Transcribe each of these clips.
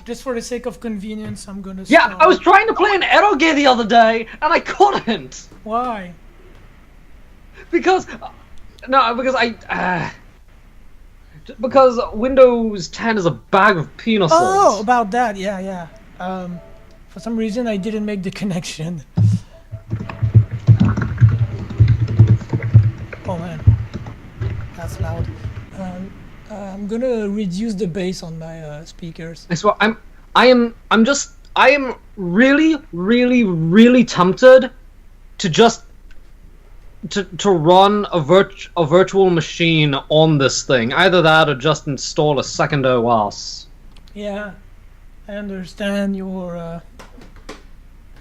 just for the sake of convenience, I'm gonna Yeah, start. I was trying to play an eroge the other day, and I couldn't! Why? Because... because Windows 10 is a bag of penises. Oh, about that, yeah. For some reason I didn't make the connection. Oh man, that's loud. I'm gonna reduce the bass on my speakers. I swear, I am really, really, really tempted to just to run a virtual machine on this thing. Either that or just install a second OS. Yeah, I understand your,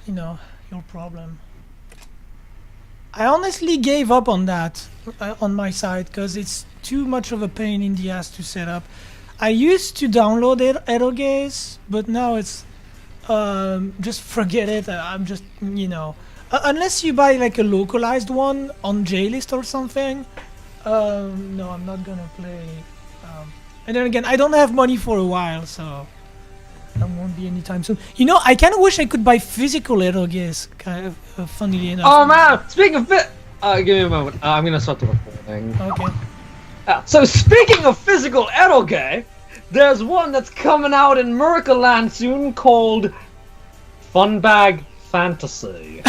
your problem. I honestly gave up on that on my side because it's too much of a pain in the ass to set up. I used to download eroges, but now it's just forget it. I'm just unless you buy like a localized one on JList or something. No, I'm not gonna play. And then again, I don't have money for a while, so that won't be anytime soon. I kind of wish I could buy physical eroges. Kind of, funnily enough. Oh man! Speaking of give me a moment. I'm gonna start the recording. Okay. So speaking of physical eroge, there's one that's coming out in Mercaland soon called Funbag Fantasy.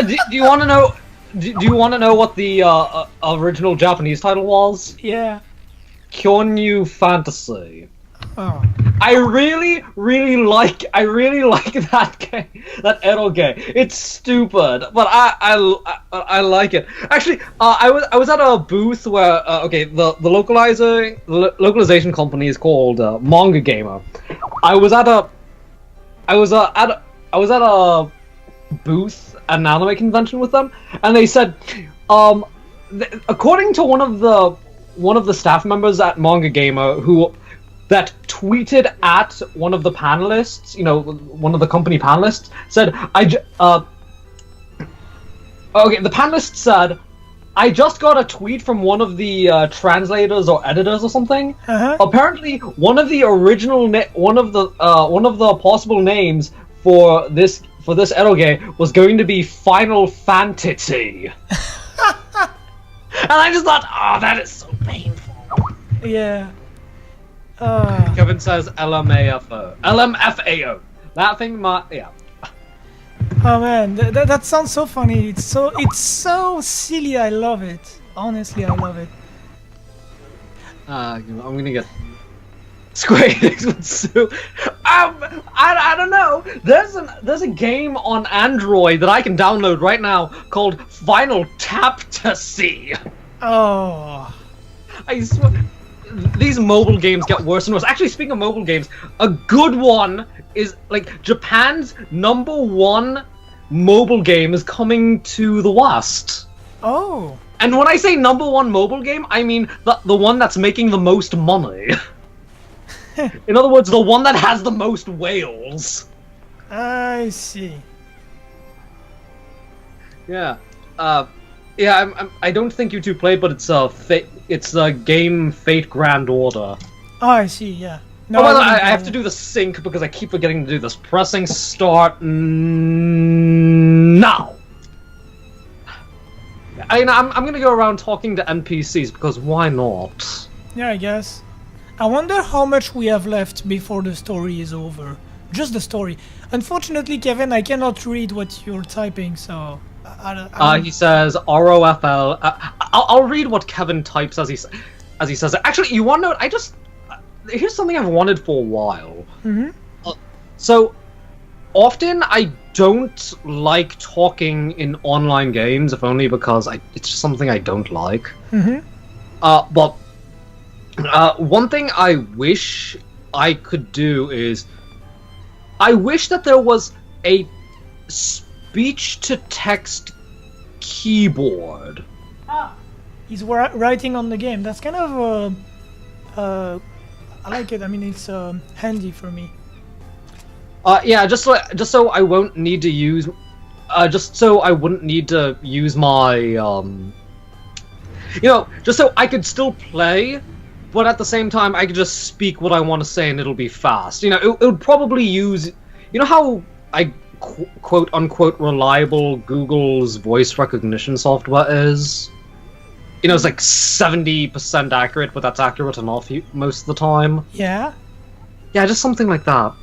Do you want to know? Do you want to know what the original Japanese title was? Yeah. Kyonyu Fantasy. Oh. I really like that game, that eroge. It's stupid, but I like it. Actually, I was at a booth where the localization company is called Manga Gamer. I was at a booth at an anime convention with them, and they said, according to one of the staff members at Manga Gamer that tweeted at one of the panelists, one of the company panelists, said, the panelist said, I just got a tweet from one of the translators or editors or something. Apparently, one of the possible names for this eroge was going to be Final Fantasy. And I just thought, that is so painful. Yeah. Kevin says LMFAO. LMFAO. That thing yeah. Oh man, that sounds so funny. It's so silly. I love it. Honestly, I love it. I'm gonna get Square Enix would sue. I don't know. There's a game on Android that I can download right now called Final Taptasy. Oh. I swear. These mobile games get worse and worse. Actually, speaking of mobile games, a good one is, Japan's #1 mobile game is coming to the West. Oh. And when I say #1 mobile game, I mean the one that's making the most money. In other words, the one that has the most whales. I see. Yeah. I don't think you two played, but it's a game Fate Grand Order. Oh, I see. Yeah. No, I have to do the sync because I keep forgetting to do this. Pressing start now. I'm gonna go around talking to NPCs because why not? Yeah, I guess. I wonder how much we have left before the story is over. Just the story. Unfortunately, Kevin, I cannot read what you're typing, so. He says ROFL. I'll read what Kevin types as he says it. Actually, you want to know? Here's something I've wanted for a while. Mm-hmm. So often I don't like talking in online games, if only because it's just something I don't like. Mm-hmm. But one thing I wish I could do is, I wish that there was a speech-to-text keyboard. He's writing on the game. That's kind of I like it. I mean, it's handy for me. Yeah, just so I won't need to use, just so I wouldn't need to use my, just so I could still play but at the same time, I could just speak what I want to say and it'll be fast. You know, it would probably use... You know how quote-unquote reliable Google's voice recognition software is? You know, it's like 70% accurate, but that's accurate enough most of the time. Yeah? Yeah, just something like that.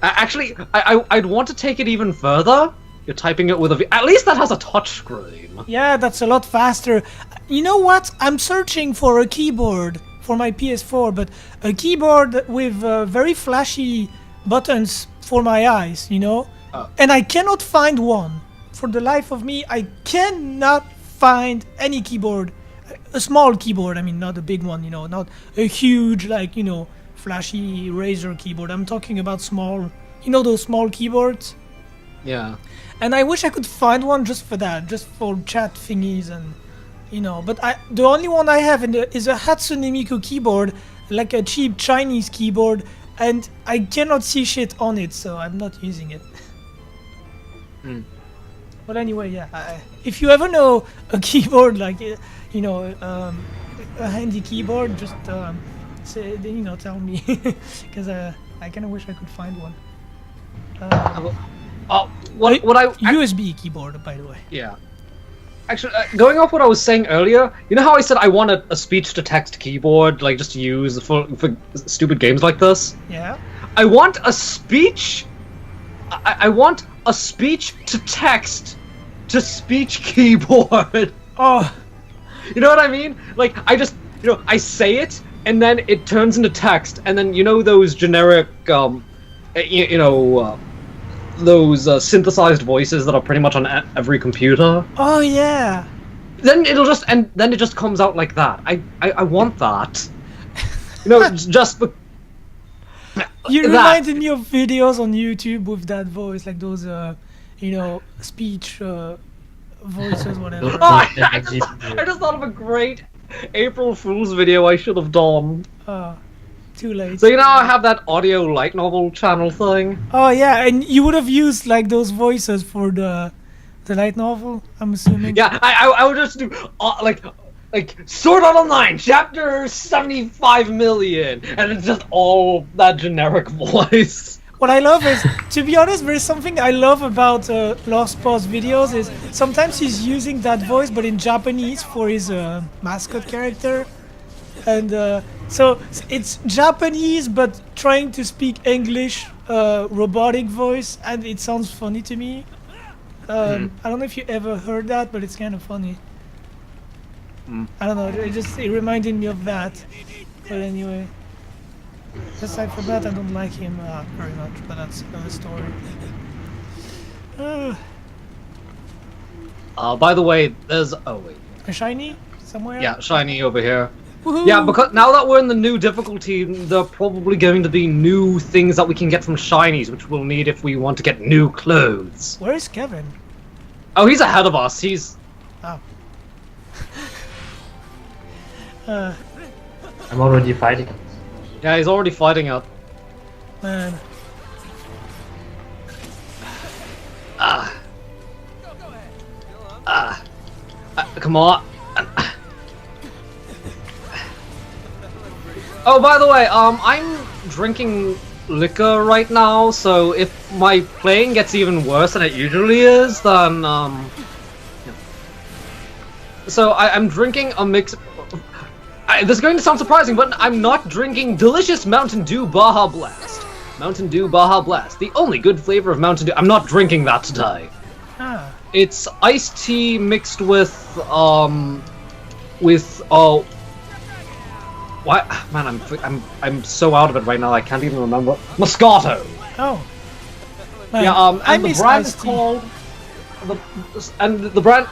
Actually, I'd want to take it even further. You're typing it with a... At least that has a touchscreen. Yeah, that's a lot faster. You know what? I'm searching for a keyboard for my PS4, but a keyboard with very flashy buttons for my eyes, you know? And I cannot find one. For the life of me, I cannot find any keyboard. A small keyboard, I mean, not a big one, you know, not a huge, like, you know, flashy Razer keyboard. I'm talking about small, you know, those small keyboards? Yeah. And I wish I could find one just for that, just for chat thingies and, you know, but the only one I have is a Hatsune Miku keyboard, like a cheap Chinese keyboard, and I cannot see shit on it, so I'm not using it. But anyway, yeah, if you ever know a keyboard, like, you know, a handy keyboard, just, say, you know, tell me, because I kind of wish I could find one. What I USB keyboard, by the way. Yeah. Actually, going off what I was saying earlier, you know how I said I want a speech-to-text keyboard, like, just to use for stupid games like this? Yeah? I want a speech... I want a speech-to-text-to-speech keyboard. Oh. You know what I mean? Like, I just, you know, I say it, and then it turns into text, and then, you know, those generic, those synthesized voices that are pretty much on every computer. Oh yeah. Then it just comes out like that. I want that. You know, just you reminded me of videos on YouTube with that voice, like those, you know, speech voices, whatever. I just thought of a great April Fool's video I should have done. Too late. So you know I have that audio light novel channel thing? Oh yeah, and you would have used like those voices for the light novel, I'm assuming. Yeah, I would just do like Sword Art Online chapter 75 million, and it's just all that generic voice. What I love is, to be honest, there's something I love about Lost Pause videos is sometimes he's using that voice but in Japanese for his mascot character. And so it's Japanese but trying to speak English robotic voice, and it sounds funny to me. I don't know if you ever heard that, but it's kind of funny. I don't know, it reminded me of that. But anyway, aside from that, I don't like him very much, but that's another story. By the way, there's... Oh, wait. A shiny? Somewhere? Yeah, shiny over here. Woohoo! Yeah, because now that we're in the new difficulty, there are probably going to be new things that we can get from shinies, which we'll need if we want to get new clothes. Where is Kevin? Oh, he's ahead of us. He's... Oh. I'm already fighting. Yeah, he's already fighting up. Man. Come on. Oh, by the way, I'm drinking liquor right now, so if my playing gets even worse than it usually is, then, So I'm drinking a mix... this is going to sound surprising, but I'm not drinking delicious Mountain Dew Baja Blast. Mountain Dew Baja Blast, the only good flavor of Mountain Dew. I'm not drinking that today. Ah. It's iced tea mixed with, what? Man, I'm so out of it right now. I can't even remember. Moscato. Oh. Man, Yeah. I And the miss brand is iced tea. called. The brand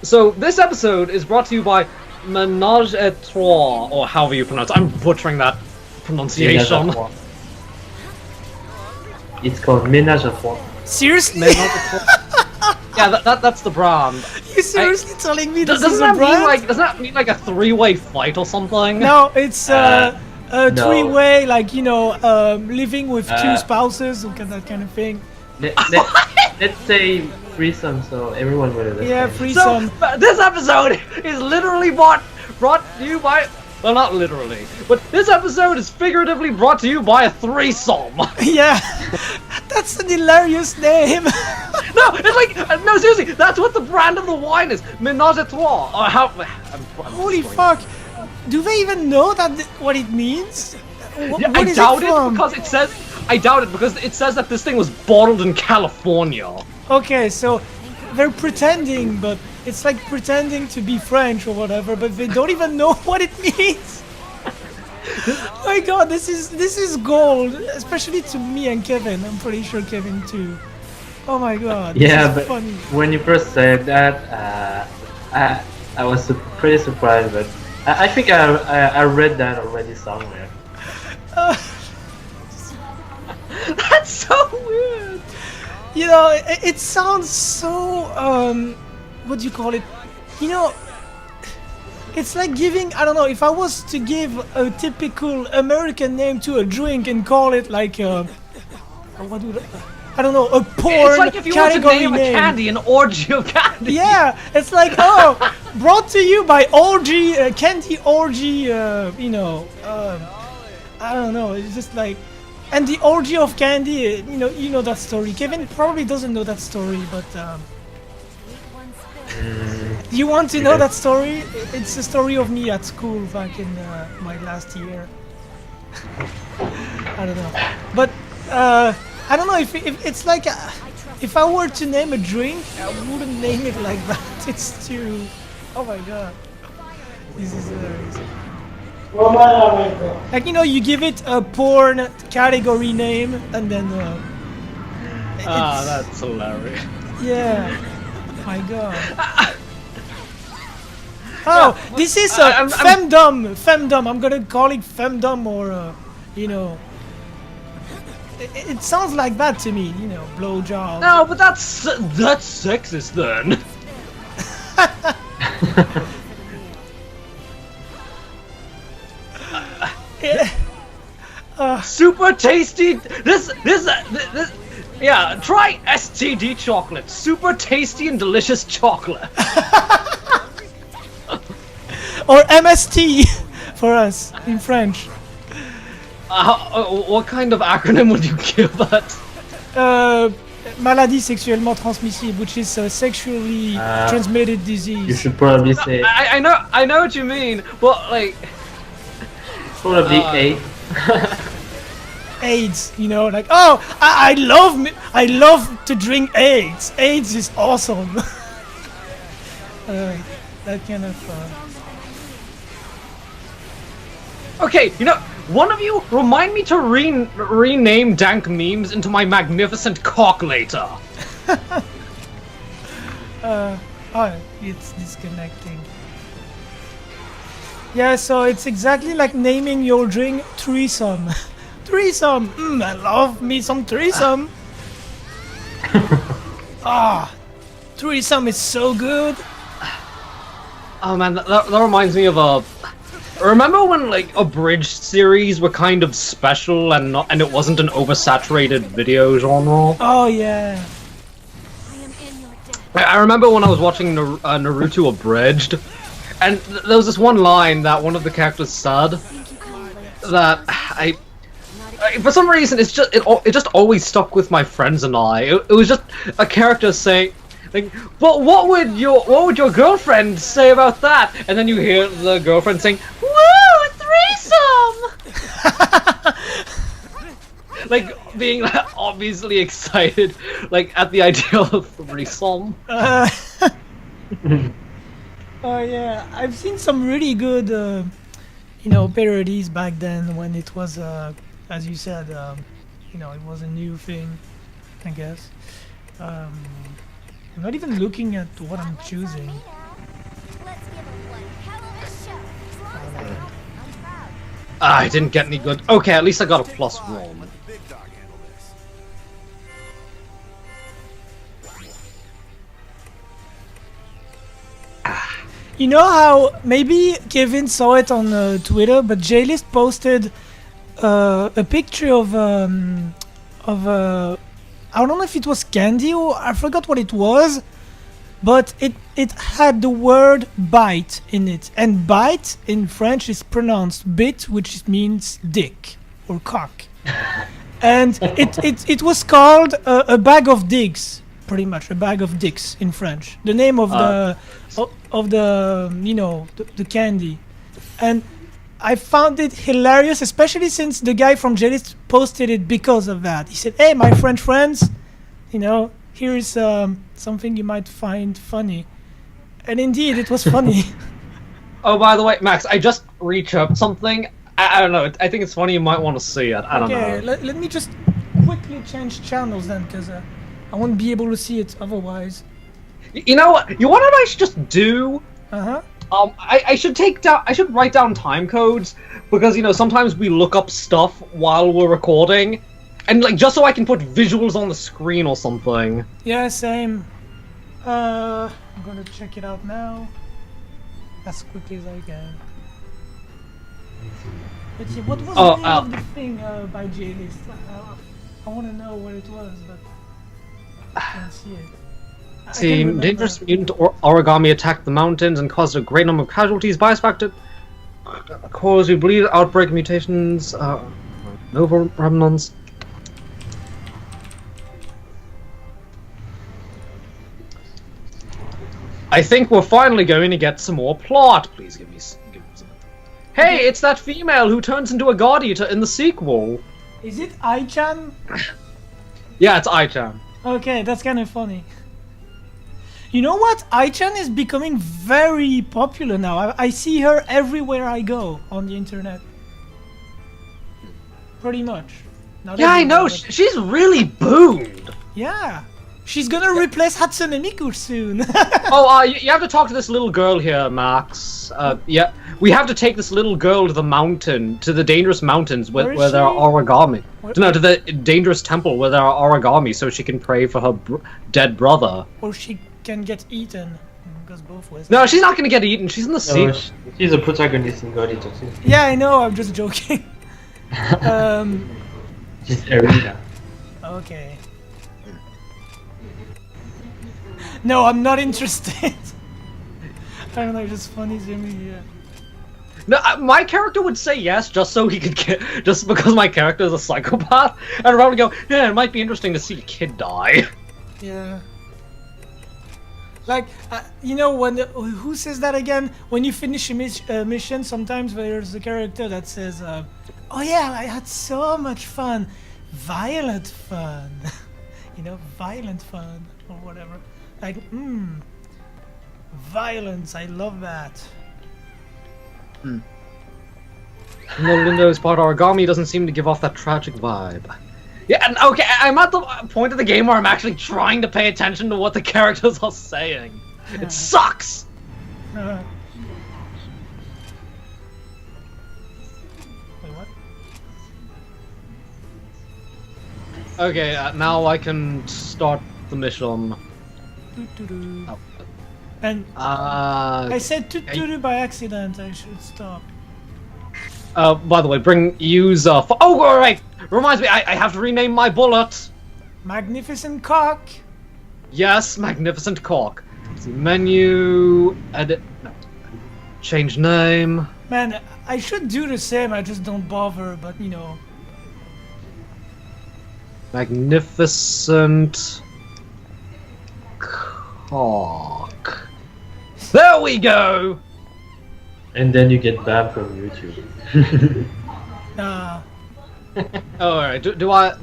So this episode is brought to you by Ménage à Trois, or however you pronounce it. I'm butchering that pronunciation. It's called Ménage à Trois. Seriously? Ménage à Trois. Yeah, that's the brand. You seriously telling me this Doesn't is a that brand? doesn't that mean like a three-way fight or something? No, it's a no. three-way, like, you know, living with two spouses, that kind of thing. Let's say threesome, so everyone will understand. Yeah, So threesome. this episode is literally brought to you by, well, not literally, but this episode is figuratively brought to you by a threesome. Yeah, that's an hilarious name. No, it's like, no, seriously, that's what the brand of the wine is. Ménage à trois. Or how? Holy fuck! Do they even know what it means? Yeah, What I is doubt it from? because it says. I doubt it because it says that this thing was bottled in California. Okay, so they're pretending, but it's like pretending to be French or whatever, but they don't even know what it means. Oh my god, this is gold, especially to me and Kevin. I'm pretty sure Kevin too. Oh my god. Yeah, this is but funny. when you first said that, I was pretty surprised, but I think I read that already somewhere. That's so weird. You know, it sounds so what do you call it? You know, it's like giving, I don't know, if I was to give a typical American name to a drink and call it like what would I don't know, a porn It's like if you want to category name a candy an orgy of candy. Yeah, it's like, oh, brought to you by Orgy, Candy Orgy, you know, I don't know, it's just like, and the Orgy of Candy, you know that story. Kevin probably doesn't know that story, but you want to know that story? It's the story of me at school back in my last year. I don't know, but I don't know if it's like if I were to name a drink, I wouldn't name it like that. It's too. Oh my god, this is hilarious. Like, you know, you give it a porn category name and then. That's hilarious. Yeah. My god. Oh, this is a femdom. Femdom. I'm gonna call it femdom or, you know. It sounds like that to me, you know, blowjob. No, but that's sexist then. Super tasty. This. Yeah, try STD chocolate. Super tasty and delicious chocolate. Or MST for us in French. What kind of acronym would you give that? Maladie sexuellement transmissible, which is a sexually transmitted disease. You should probably say I know what you mean, but like probably A. AIDS, you know, like, oh, I love to drink AIDS. AIDS is awesome. That kind of. Okay, you know, one of you remind me to rename dank memes into my magnificent cock later. Oh, it's disconnecting. Yeah, so it's exactly like naming your drink threesome. Threesome! I love me some threesome! Threesome is so good! Oh man, that reminds me of a... Remember when like abridged series were kind of special and it wasn't an oversaturated video genre? Oh yeah. I remember when I was watching Naruto abridged, and there was this one line that one of the characters said that for some reason it just always stuck with my friends and I. It was just a character saying, like, "But what would your girlfriend say about that?" And then you hear the girlfriend saying, "Woo, a threesome!" Like being like, obviously excited, like at the idea of threesome. Oh yeah, I've seen some really good, you know, parodies back then when it was, as you said, you know, it was a new thing, I guess. I'm not even looking at what I'm choosing. I didn't get any good. Okay, at least I got a +1. You know how maybe Kevin saw it on Twitter, but J-List posted a picture of I don't know if it was candy or I forgot what it was, but it had the word bite in it, and bite in French is pronounced bit, which means dick or cock, and it was called a bag of dicks, pretty much a bag of dicks in French. The name of the the candy, and I found it hilarious, especially since the guy from Jellis posted it because of that. He said, "Hey, my French friends, here is something you might find funny," and indeed, it was funny. Oh, by the way, Max, I just reached up something. I don't know. I think it's funny. You might want to see it. I don't know. Okay, let me just quickly change channels then, because I won't be able to see it otherwise. You know what? You want what I should just do? Uh-huh. I should write down time codes, because sometimes we look up stuff while we're recording, and just so I can put visuals on the screen or something. Yeah, same. I'm gonna check it out now as quickly as I can. But yeah, what was the name of the thing by J-List? I want to know what it was, but I can't see it. Team dangerous mutant origami attacked the mountains and caused a great number of casualties. Biospected cause we believe outbreak mutations, Nova remnants. I think we're finally going to get some more plot. Please give me some. Hey, it's that female who turns into a god eater in the sequel. Is it Ai-chan? Yeah, it's Ai-chan. Okay, that's kind of funny. You know what? Ai-chan is becoming very popular now. I see her everywhere I go on the internet. Pretty much. Not Yeah, I everywhere, know. but- She's really boomed. Yeah. She's gonna replace Hatsune Miku soon. Oh, you have to talk to this little girl here, Max. Yeah, we have to take this little girl to the mountain, to the dangerous mountains where there are origami. No, to the dangerous temple where there are origami, so she can pray for her dead brother. Or she can get eaten. Goes both ways. No, she's not gonna get eaten. She's in the sea. No, she's a protagonist in God Eater too. Yeah, I know. I'm just joking. She's Arena. Okay. No, I'm not interested. I don't know, just funny to me, yeah. No, my character would say yes, just so he could just because my character is a psychopath, and I'd probably go, yeah, it might be interesting to see a kid die. Yeah. Like, when who says that again? When you finish a mission, sometimes there's a character that says, "Oh yeah, I had so much fun, violent fun," violent fun or whatever. Like, violence. I love that. Lindo's part origami doesn't seem to give off that tragic vibe. Yeah, and okay, I'm at the point of the game where I'm actually trying to pay attention to what the characters are saying. It sucks! Wait, what? Okay, now I can start the mission. Doo-doo-doo. Oh. And I said doo-doo by accident. I should stop. By the way, use oh, right! Reminds me, I have to rename my bullet. Magnificent cock. Yes, magnificent cock. See, menu, edit, no, change name. Man, I should do the same. I just don't bother. But Magnificent cock. There we go. And then you get banned from YouTube. Alright, do I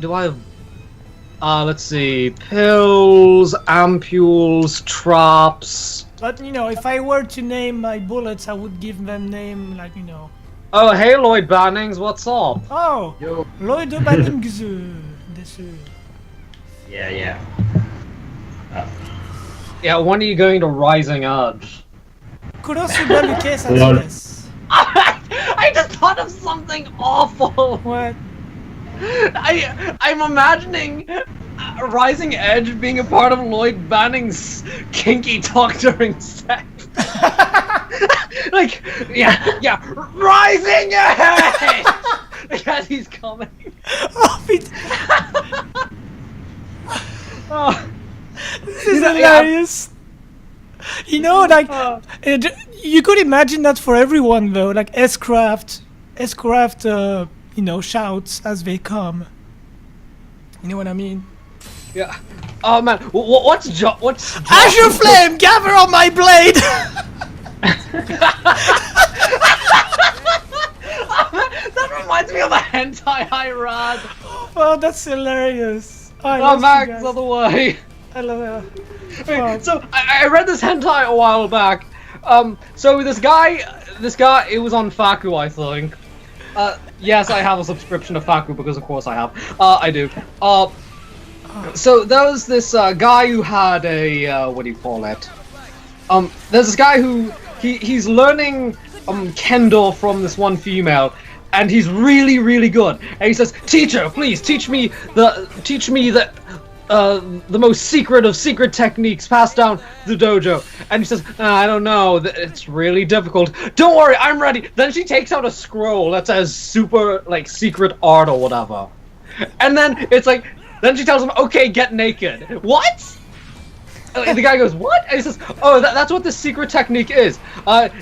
let's see, pills, ampules, traps. But if I were to name my bullets, I would give them name like Oh, hey Lloyd Bannings, what's up? Oh, Yo. Lloyd Bannings. Yeah. Yeah, when are you going to Rising Edge? Kurosuba Luke Lol. Satsudes. I just thought of something awful. What? I'm imagining Rising Edge being a part of Lloyd Banning's kinky talk during sex. Like, yeah, Rising Edge! As he's coming. Oh, Oh, This is Yeah. hilarious. You know, like you could imagine that for everyone though, like S-Craft, you know, shouts as they come. You know what I mean? yeah. Oh man, what's Azure Flame, gather on my blade. That reminds me of a hentai I read. Oh, that's hilarious. I Oh, love you Max, guys. other way. I love it. Okay, so I read this hentai a while back. So this guy, it was on Faku, I think. Yes, I have a subscription to Faku because of course I have. I do. So there was this guy who had a what do you call it? There's this guy who he's learning kendo from this one female, and he's really good. And he says, "Teacher, please teach me the most secret of secret techniques passed down to the dojo." And he says, "I don't know, it's really difficult." "Don't worry, I'm ready." Then she takes out a scroll that says super, like, secret art or whatever. And then it's like, then she tells him, "Okay, get naked." What? And the guy goes, "What?" And he says, "Oh, that's what the secret technique is. Like,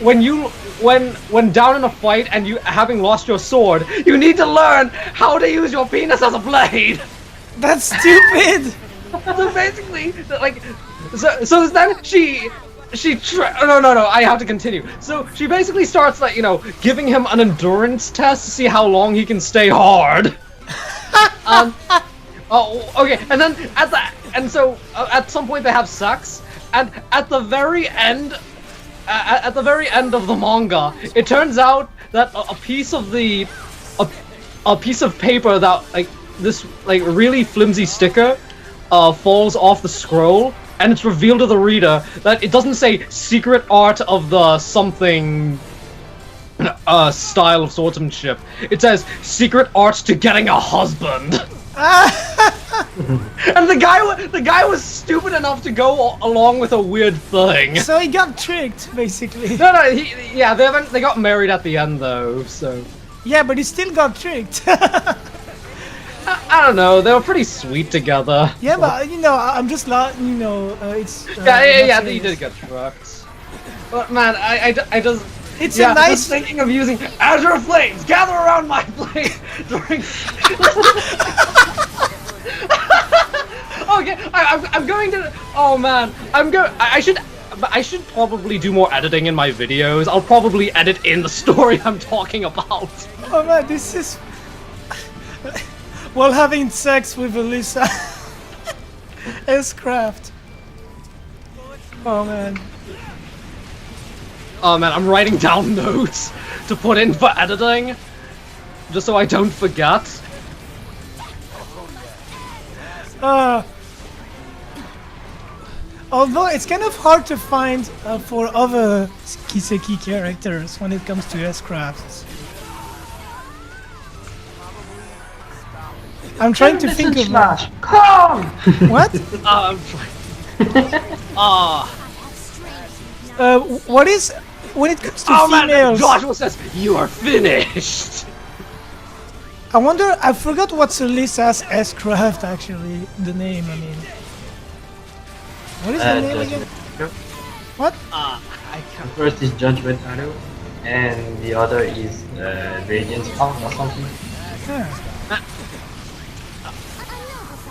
when down in a fight and you having lost your sword, you need to learn how to use your penis as a blade." That's stupid. So basically, like, so then no, I have to continue. So she basically starts, like, you know, giving him an endurance test to see how long he can stay hard. Oh, okay, and then at some point they have sex, and at the very end, at the very end of the manga, it turns out that a piece of a piece of paper that, like, this, like, really flimsy sticker falls off the scroll, and it's revealed to the reader that it doesn't say secret art of the something style of swordsmanship. It says secret art to getting a husband. And the guy was stupid enough to go along with a weird thing. So he got tricked, basically. No, they got married at the end though, so. Yeah, but he still got tricked. I don't know, they were pretty sweet together. Yeah, but you know, I'm just not, you know, it's. Yeah, he did get trucked. But man, I just. It's Yeah, a nice. just thinking of using Azure Flames, gather around my blade during. Okay, I'm going to. Oh man, I should probably do more editing in my videos. I'll probably edit in the story I'm talking about. Oh man, this is. While having sex with Alyssa. S-Craft. Oh man. Oh man, I'm writing down notes to put in for editing, just so I don't forget. Although it's kind of hard to find for other Kiseki characters when it comes to S-Crafts. I'm trying to think of Slash. Come! what? I'm trying. What is when it comes to Oh man, females? Joshua says you are finished. I wonder. I forgot what's Alyssa's S-Craft actually. The name. I mean, what is the name again? What? I can't. First is Judgment Arrow, and the other is Radiance Pound or something. Huh.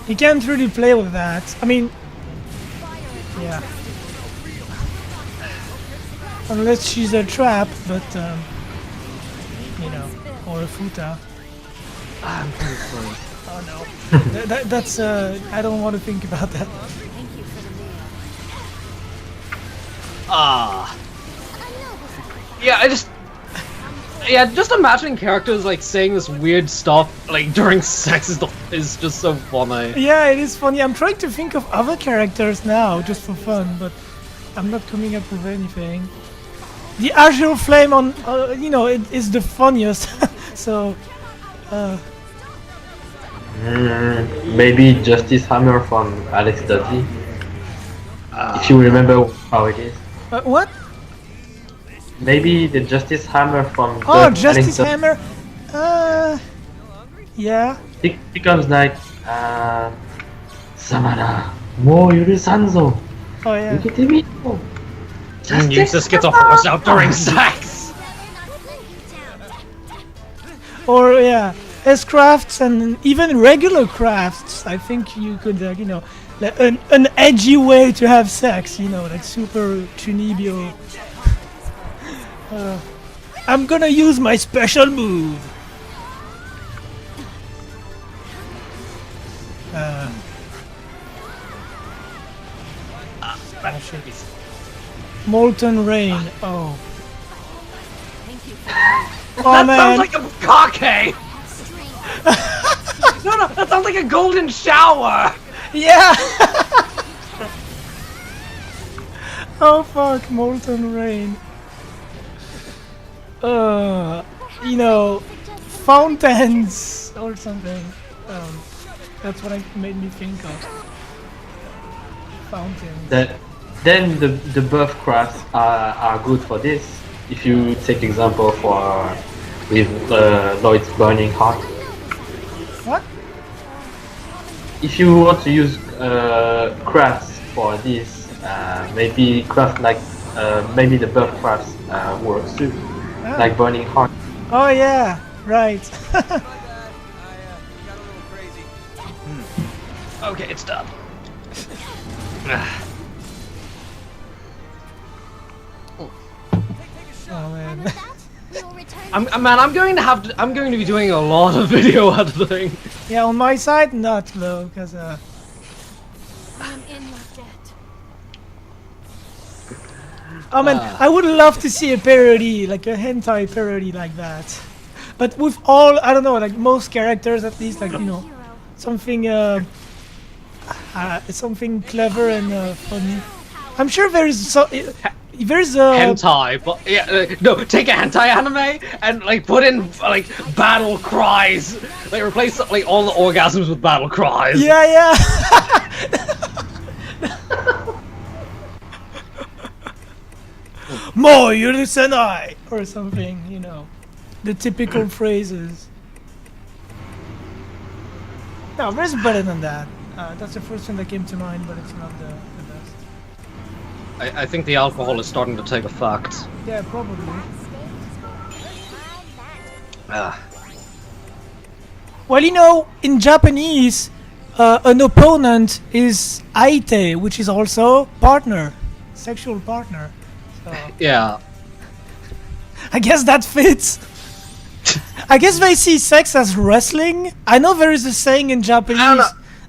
You can't really play with that. I mean, yeah. Unless she's a trap, but you know, or a futa. I'm pretty close. Oh no, that's I don't want to think about that. Yeah, just imagining characters like saying this weird stuff like during sex is just so funny. Yeah, it is funny. I'm trying to think of other characters now, just for fun, but I'm not coming up with anything. The Azure Flame on, you know, it is the funniest. So, Maybe Justice Hammer from Alex Dudley. If you remember how it is. what? Maybe the Justice Hammer from Oh, the Justice Alex Hammer. Yeah. It becomes like Samara, mo yurusanzo. Oh yeah. Yukitemito. Just gets a force out during sex. Or yeah, as crafts and even regular crafts. I think you could, you know, like an edgy way to have sex. You know, like super chunibyo. I'm gonna use my special move. Molten rain. Oh. Oh That man. sounds like a cockade. No, that sounds like a golden shower. Yeah. Oh fuck, molten rain. You know, fountains or something. That's what it made me think of. Fountains. Then the buff crafts are good for this. If you take example for with Lloyd's Burning Heart. What? If you want to use crafts for this, maybe craft like maybe the buff crafts works too, Ah. like Burning Heart. Oh yeah, right. Okay, it's done. Oh man. I'm going to be doing a lot of video editing. Yeah, on my side, not though, because I'm in your debt. oh man, I would love to see a parody, like a hentai parody like that. But with all, I don't know, like most characters at least, like, you know, something something clever and funny. I'm sure there's there's Hentai, but yeah, no, take a hentai anime and like put in like battle cries, like replace like all the orgasms with battle cries. yeah, yeah. Mo yurusenai or something, you know, the typical phrases. No, there's better than that. That's the first thing that came to mind, but it's not the best. I think the alcohol is starting to take effect. Yeah, probably. Well, you know, in Japanese, an opponent is aite, which is also partner, sexual partner. So Yeah. I guess that fits. I guess they see sex as wrestling. I know there is a saying in Japanese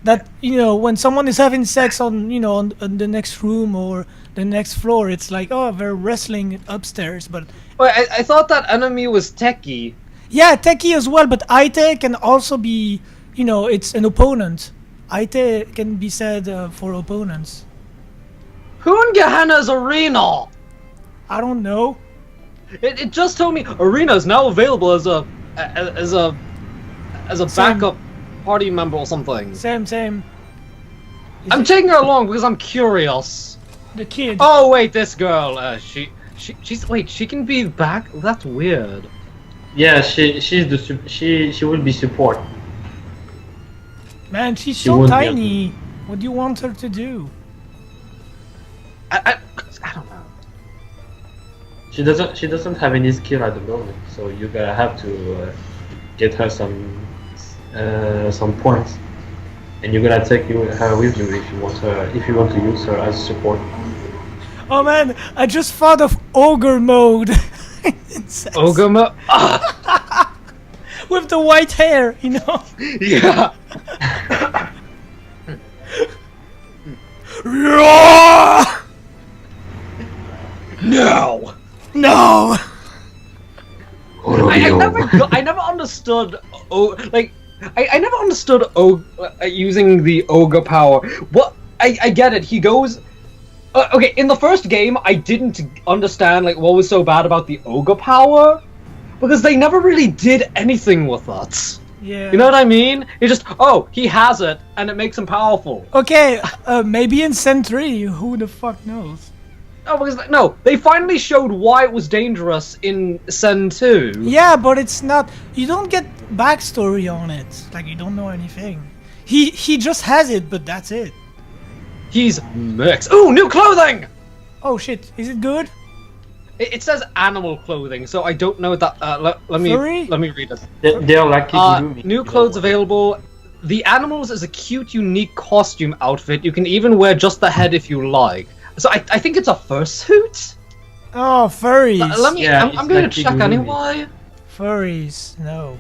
that, you know, when someone is having sex on, you know, on the next room or the next floor, it's like, oh, they're wrestling upstairs. But Wait, I thought that enemy was Teki. yeah, Teki as well, but Aite can also be, you know, it's an opponent. Aite can be said for opponents. Who in Gehenna's Arena? I don't know. It just told me Arena is now available as a Same. backup party member or something. Same. Is I'm it taking her along because I'm curious. the kid. Oh wait, this girl. She's wait. She can be back. That's weird. Yeah, she will be support. Man, she's She so won't be tiny. What do you want her to do? I don't know. She doesn't have any skill at the moment, so you gotta have to get her some points, and you're gonna take her with you if you want to use her as support. Oh man, I just thought of ogre mode. In sex. Ogre With the white hair, you know? Yeah. No. No! I never understood. I never understood using the ogre power. What? I get it. He goes. Okay, in the first game, I didn't understand like what was so bad about the ogre power, because they never really did anything with it. Yeah. You know what I mean? It's just, oh, he has it, and it makes him powerful. Okay, maybe in Sen 3, who the fuck knows? No, because no, they finally showed why it was dangerous in Sen 2. Yeah, but it's not. You don't get backstory on it. Like, you don't know anything. He just has it, but that's it. He's mixed. Ooh, new clothing! Oh shit, is it good? It says animal clothing, so I don't know what that. Let me read it. They're like Kigurumi. New clothes available. The animals is a cute, unique costume outfit. You can even wear just the head if you like. So I think it's a fursuit. Oh, furries. Let me. Yeah, I'm going like to check Kigurumi. anyway. Furries, no.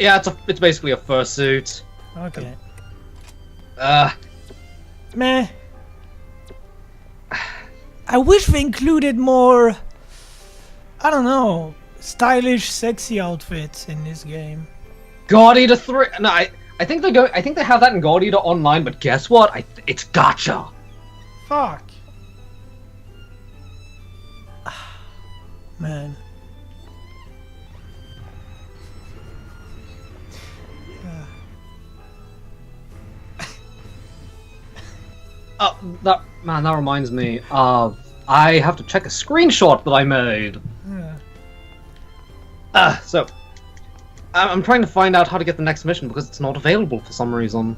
Yeah, it's basically a fursuit. Okay. Meh. I wish they included more, I don't know, stylish, sexy outfits in this game. God Eater 3. No, I think they go. I think they have that in God Eater Online. But guess what? It's gotcha. Fuck. Man. That reminds me. I have to check a screenshot that I made. Yeah. So I'm trying to find out how to get the next mission because it's not available for some reason.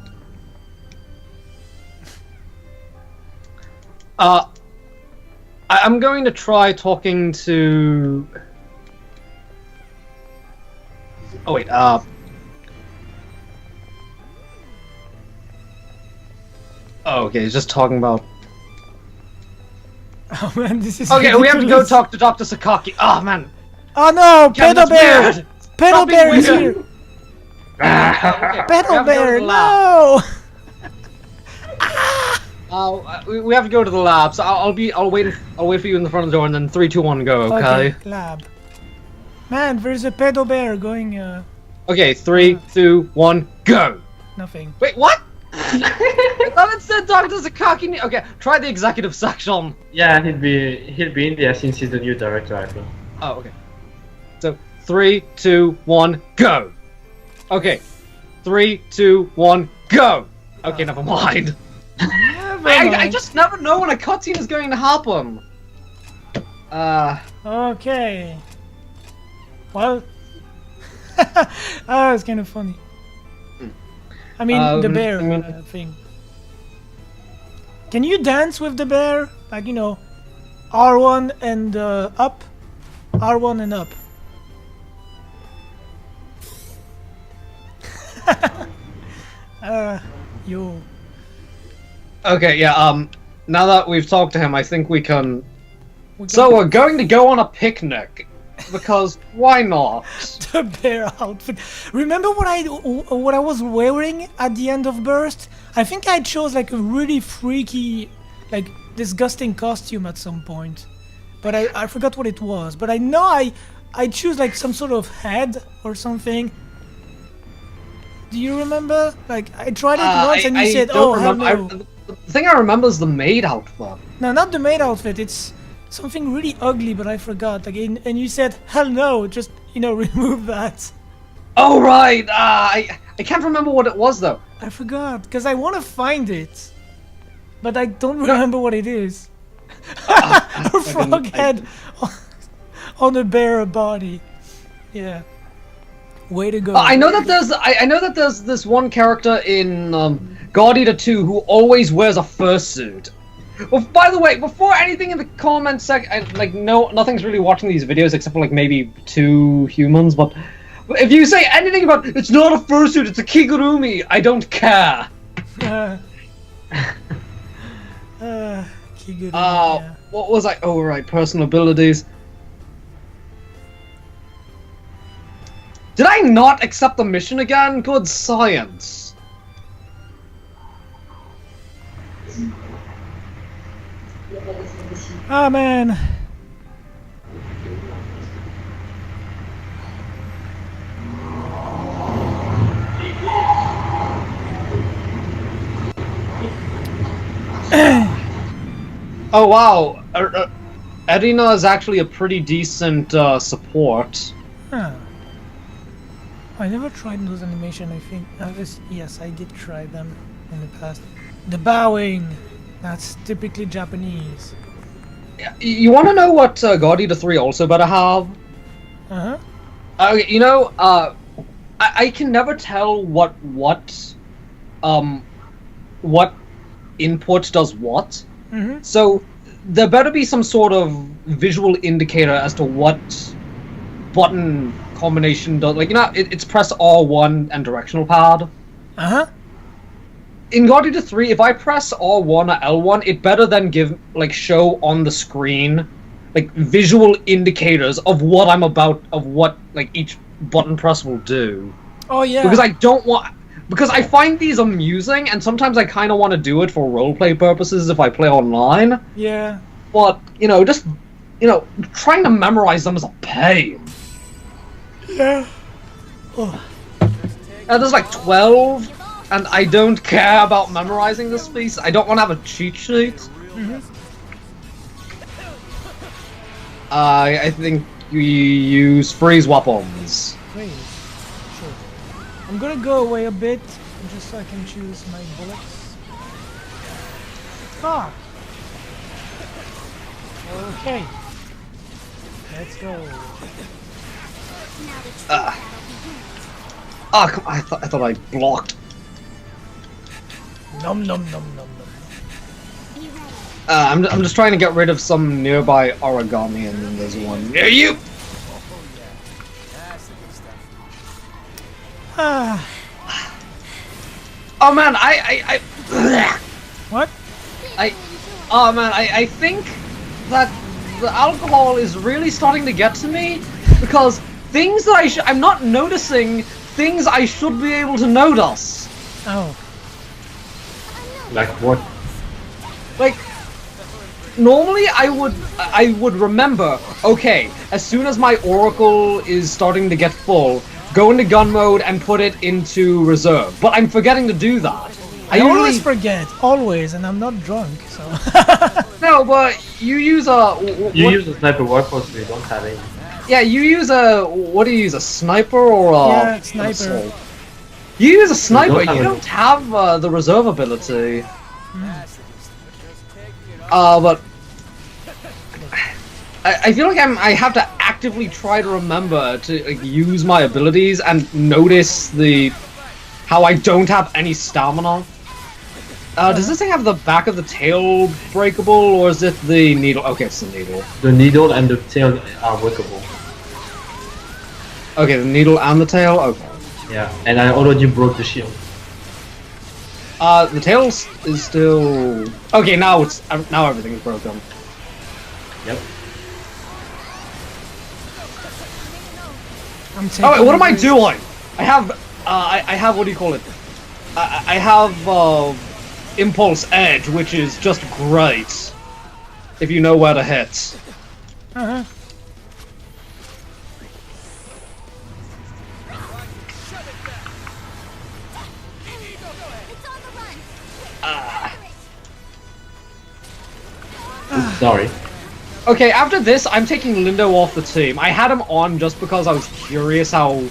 I'm going to try talking to. Oh wait. Oh, okay, he's just talking about. Oh man, this is Okay, we have to go ridiculous. talk to Dr. Sakaki. Oh man. Oh no, Kevin, Pedo that's Bear! weird. Pedo Stop being Bear is weird. here! Okay, we have Pedo to go to Bear, the lab. no! We have to go to the lab, so I'll wait for you in the front of the door, and then 3, 2, 1, go. Okay. Lab. Man, there's a Pedo Bear going, Okay, 3, 2, 1, go. nothing. Wait, what? I thought it said Dr. Sakaki. Okay, try the executive section. Yeah, he'll be in there since he's the new director, I think. Oh, okay. So 3, 2, 1, go. Okay, 3, 2, 1, go. Okay, never mind. I just never know when a cutscene is going to happen. Okay. Well... oh, it's kind of funny. I mean, the bear thing. Can you dance with the bear? Like, you know, R1 and up? R1 and up. Yo. Okay, yeah, now that we've talked to him, I think we can... So we're going to go on a picnic. Because why not? The bear outfit. Remember what I was wearing at the end of Burst? I think I chose like a really freaky, like disgusting costume at some point. But I forgot what it was. But I know I choose like some sort of head or something. Do you remember? Like I tried it once and you said, "Oh, hell no." The thing I remember is the maid outfit. No, not the maid outfit. It's something really ugly, but I forgot. Like, and you said, "Hell no!" Just remove that. Oh right. I can't remember what it was though. I forgot because I want to find it, but I don't remember what it is. A frog head on a bear body. Yeah. Way to go. I know that there's this one character in God Eater 2 who always wears a fursuit. Well, by the way, before anything in the comment section, nothing's really watching these videos except for like maybe 2 humans. But if you say anything about it's not a fursuit, it's a kigurumi, I don't care. Kigurumi, yeah. What was I? Oh right, personal abilities. Did I not accept the mission again? Good science. Ah, man. Oh wow, Erina is actually a pretty decent support. Huh. I never tried those animation, I think. Yes, I did try them in the past. The bowing! That's typically Japanese. You want to know what God Eater 3 also better have? Uh-huh. Okay, I can never tell what input does what. Mm-hmm. So there better be some sort of visual indicator as to what button combination does. Like, you know, it's press R1 and directional pad. Uh-huh. In God Eater 3, if I press R1 or L1, it better then show on the screen, like, visual indicators of what I'm about, of what, like, each button press will do. Oh, yeah. Because I find these amusing, and sometimes I kind of want to do it for roleplay purposes if I play online. Yeah. But, trying to memorize them is a pain. Yeah. Oh. And there's like 12, and I don't care about memorizing this piece. I don't want to have a cheat sheet. Mm-hmm. I think you use freeze weapons. Wait. Sure. I'm gonna go away a bit, just so I can choose my bullets. Ah! Okay. Let's go. I thought I blocked. Nom nom nom nom nom. I'm just trying to get rid of some nearby origami, and then there's one near you. Ah. Oh man, What? oh man, I think that the alcohol is really starting to get to me, because things that I'm not noticing things I should be able to notice. Oh. Like what? Like, normally I would remember, okay, as soon as my oracle is starting to get full, go into gun mode and put it into reserve. But I'm forgetting to do that. I always forget, always, and I'm not drunk, so... No, but you use a... You use a sniper rifle, so you don't have any. Yeah, you use a... What do you use, a sniper or a... Yeah, sniper. You use a sniper, You you don't don't have the reserve ability. But... I feel like I have to actively try to remember to use my abilities and notice how I don't have any stamina. Does this thing have the back of the tail breakable, or is it the needle? Okay, it's the needle. The needle and the tail are workable. Okay, the needle and the tail? Okay. Yeah, and I already broke the shield. The tail is still... Okay, now everything's broken. Yep. Oh wait, what am I doing? I have, what do you call it? I have, Impulse Edge, which is just great. If you know where to hit. Uh-huh. Oops, sorry. Okay, after this, I'm taking Lindo off the team. I had him on just because I was curious how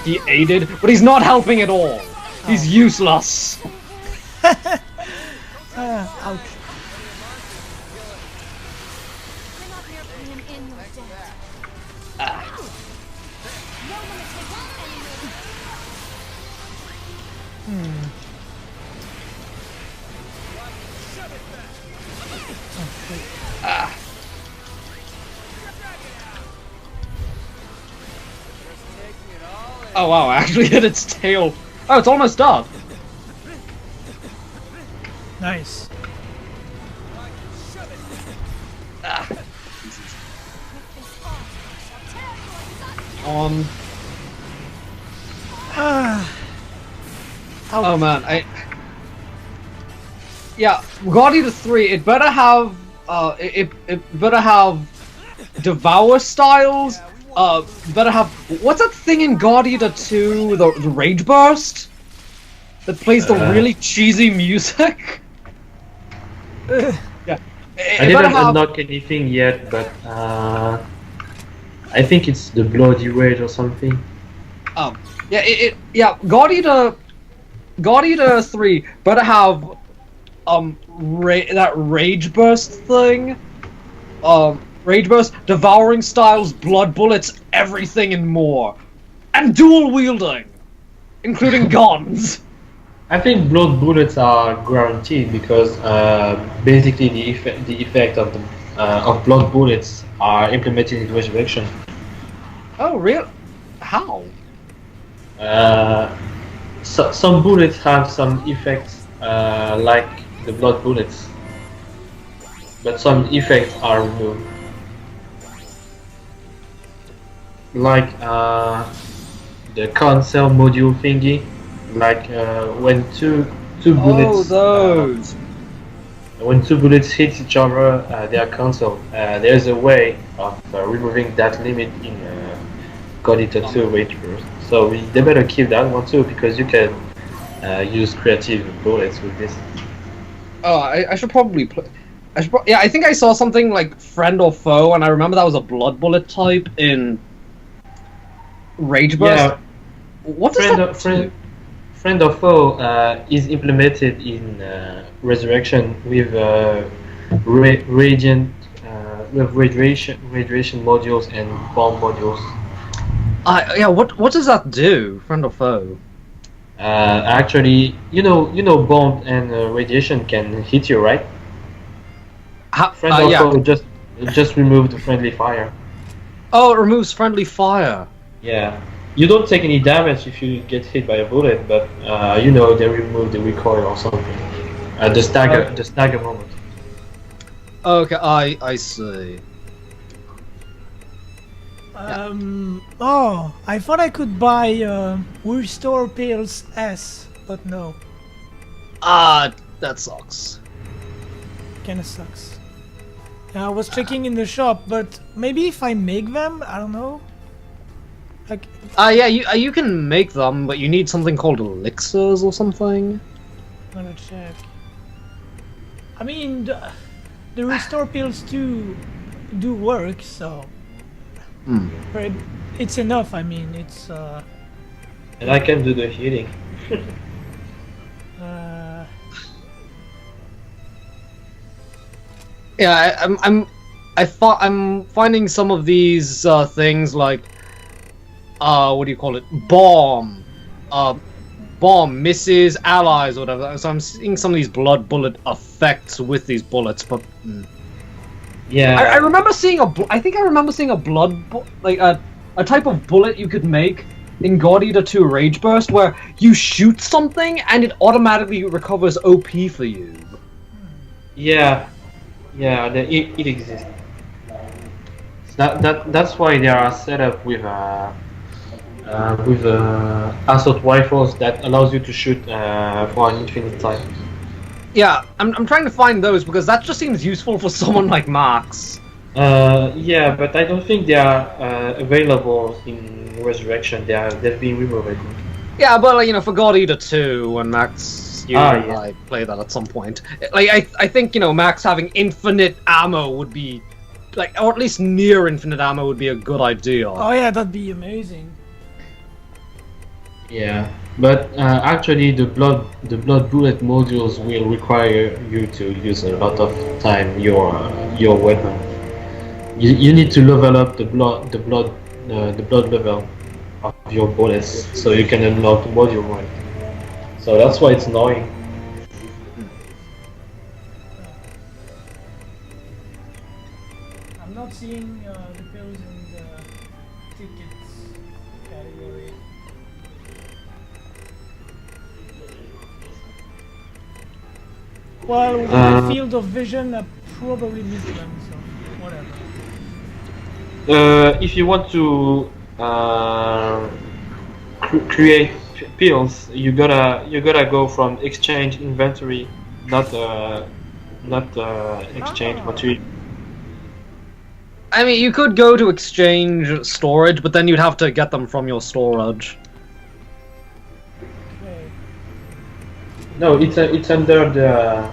he aided, but he's not helping at all. He's useless. Ouch. Oh wow, I actually hit its tail. Oh, it's almost done. Nice. On. Oh man, yeah, God Eater 3. It better have it better have Devour styles. Better have, what's that thing in God Eater 2? The Rage Burst that plays the really cheesy music. Yeah, I didn't unlock anything yet, but I think it's the Bloody Rage or something. Yeah, God Eater 3 better have that Rage Burst thing. Rage Burst, Devouring Styles, Blood Bullets, everything and more. And dual wielding! including guns. I think blood bullets are guaranteed because basically the effect of blood bullets are implemented in resurrection. Oh, real? How? Some bullets have some effects like the blood bullets, but some effects are removed. Like the cancel module thingy, like when two bullets. Oh, those. When two bullets hit each other, they are cancelled. There's a way of removing that limit in God Eater 2 Rage Burst. So they better keep that one too, because you can use creative bullets with this. Oh, I should probably play. Yeah, I think I saw something like friend or foe, and I remember that was a blood bullet type in Rage Burst. Yeah. What does that? Friend or foe is implemented in Resurrection with radiant, with radiation modules and bomb modules. Yeah, what does that do, friend or foe? Actually, you know, bomb and radiation can hit you, right? Friend or yeah. foe just remove the friendly fire. Oh, it removes friendly fire. Yeah. You don't take any damage if you get hit by a bullet, but you know, they remove the recoil or something. The stagger moment. Okay, I see. Oh, I thought I could buy Restore Pills S, but no. That sucks. Kinda sucks. Yeah, I was checking in the shop, but maybe if I make them, I don't know. Like, Yeah, you can make them, but you need something called elixirs or something. I'm gonna check. I mean, the Restore Pills do work, so. But it's enough, I mean, it's. And I can do the healing. Yeah, I'm finding some of these things like what do you call it? Bomb misses allies or whatever. So I'm seeing some of these blood bullet effects with these bullets, but yeah, I remember seeing I think I remember seeing a like a type of bullet you could make in God Eater 2 Rage Burst where you shoot something and it automatically recovers OP for you. Yeah, it exists. That's why they are set up with assault rifles that allows you to shoot for an infinite time. Yeah, I'm trying to find those because that just seems useful for someone like Max. Yeah, but I don't think they are available in Resurrection. They've been removed, I think. Yeah, but like, you know, for God Eater 2 and Max, I play that at some point. Like I think, you know, Max having infinite ammo would be like, or at least near infinite ammo would be a good idea. Oh yeah, that'd be amazing. Yeah, but actually the blood bullet modules will require you to use a lot of time your weapon. You need to level up the blood level of your bullets so you can unlock module 1. So that's why it's annoying. I'm not seeing the pills in the tickets category. Well, with my field of vision, I probably missed them, so whatever. If you want to create pills, you gotta go from exchange inventory, not exchange material. I mean, you could go to exchange storage, but then you'd have to get them from your storage. Okay. No, it's under the.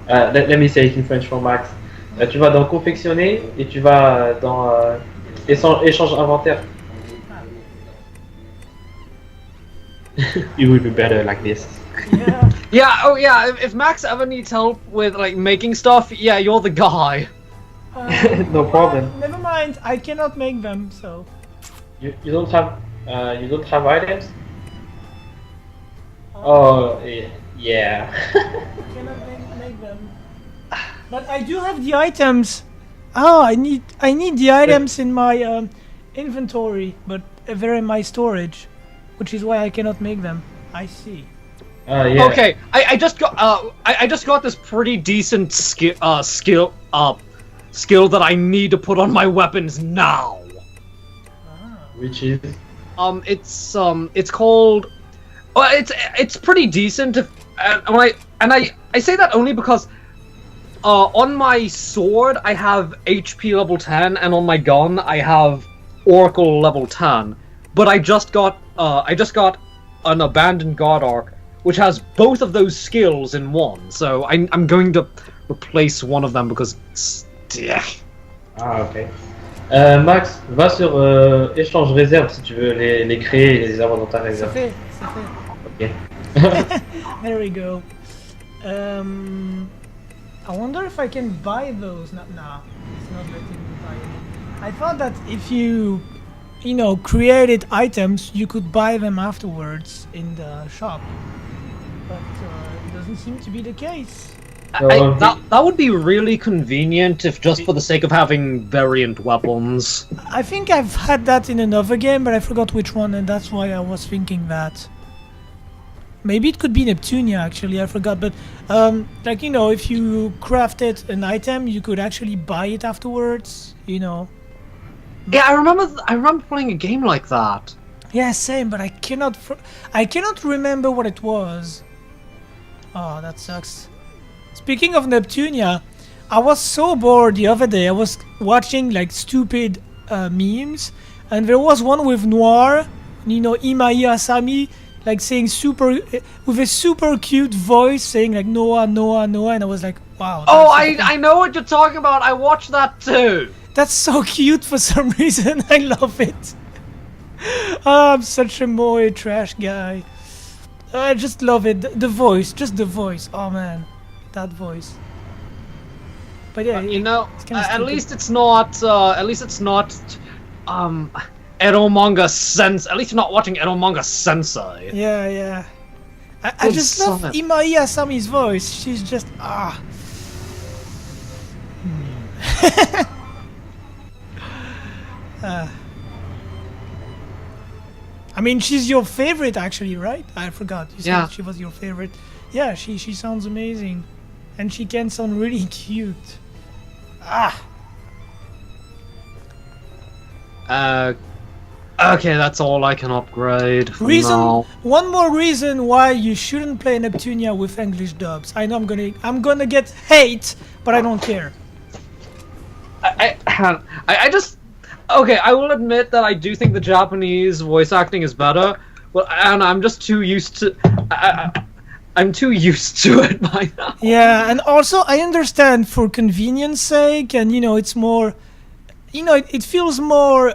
Let me say it in French for Max. Tu vas dans confectionner et tu vas dans échange inventaire. You will be better like this. Yeah. Yeah. Oh yeah. If Max ever needs help with like making stuff, yeah, you're the guy. No problem. Never mind. I cannot make them, so. You don't have items? Oh, yeah. Cannot make them. But I do have the items. Oh, I need the items in my inventory, but they're in my storage, which is why I cannot make them. I see. Yeah. Okay, I just got I just got this pretty decent skill that I need to put on my weapons now. Which is? It's called. Well, it's pretty decent. I say that only because on my sword I have HP level 10, and on my gun I have Oracle level 10. But I just got an Abandoned God Arc, which has both of those skills in one. So I'm going to replace one of them because yeah. Ah, ok. Max, va sur échange réserve si tu veux les créer et les avoir dans ta réserve. C'est fait. Ok. There we go. I wonder if I can buy those. Nah, it's not letting me buy any. I thought that if you created items, you could buy them afterwards in the shop. But it doesn't seem to be the case. That would be really convenient if just for the sake of having variant weapons. I think I've had that in another game, but I forgot which one, and that's why I was thinking that. Maybe it could be Neptunia, actually, I forgot, but if you crafted an item, you could actually buy it afterwards, Yeah, I remember playing a game like that. Yeah, same, but I cannot remember what it was. Oh, that sucks. Speaking of Neptunia, I was so bored the other day. I was watching like stupid memes, and there was one with Noir, Imai Asami, like saying with a super cute voice, saying like Noah, Noah, Noah, and I was like, wow. Oh, I know what you're talking about. I watched that too. That's so cute for some reason. I love it. Oh, I'm such a moe trash guy. I just love it. The voice, just the voice. Oh man, that voice. But yeah, at least it's not. Eromanga Sensei. At least you're not watching Eromanga Sensei. Yeah. I just love Imai Asami's voice. She's just I mean, she's your favorite, actually, right? I forgot. You said she was your favorite. Yeah, she sounds amazing, and she can sound really cute. Okay, that's all I can upgrade. One more reason why you shouldn't play Neptunia with English dubs. I know I'm gonna get hate, but I don't care. I just I will admit that I do think the Japanese voice acting is better. Well, and I'm just too used to. I'm too used to it by now. Yeah, and also I understand for convenience sake, and it's more, it feels more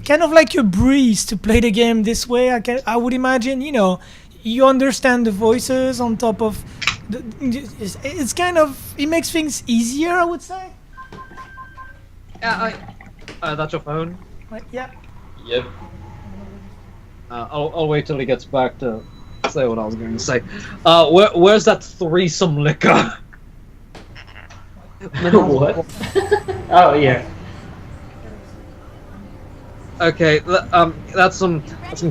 kind of like a breeze to play the game this way. I would imagine, you understand the voices on top of it's kind of, it makes things easier, I would say. Yeah, that's your phone? Yeah. Yep. I'll wait till he gets back to say what I was going to say. Where's that threesome liquor? What? Oh yeah. Okay, that's some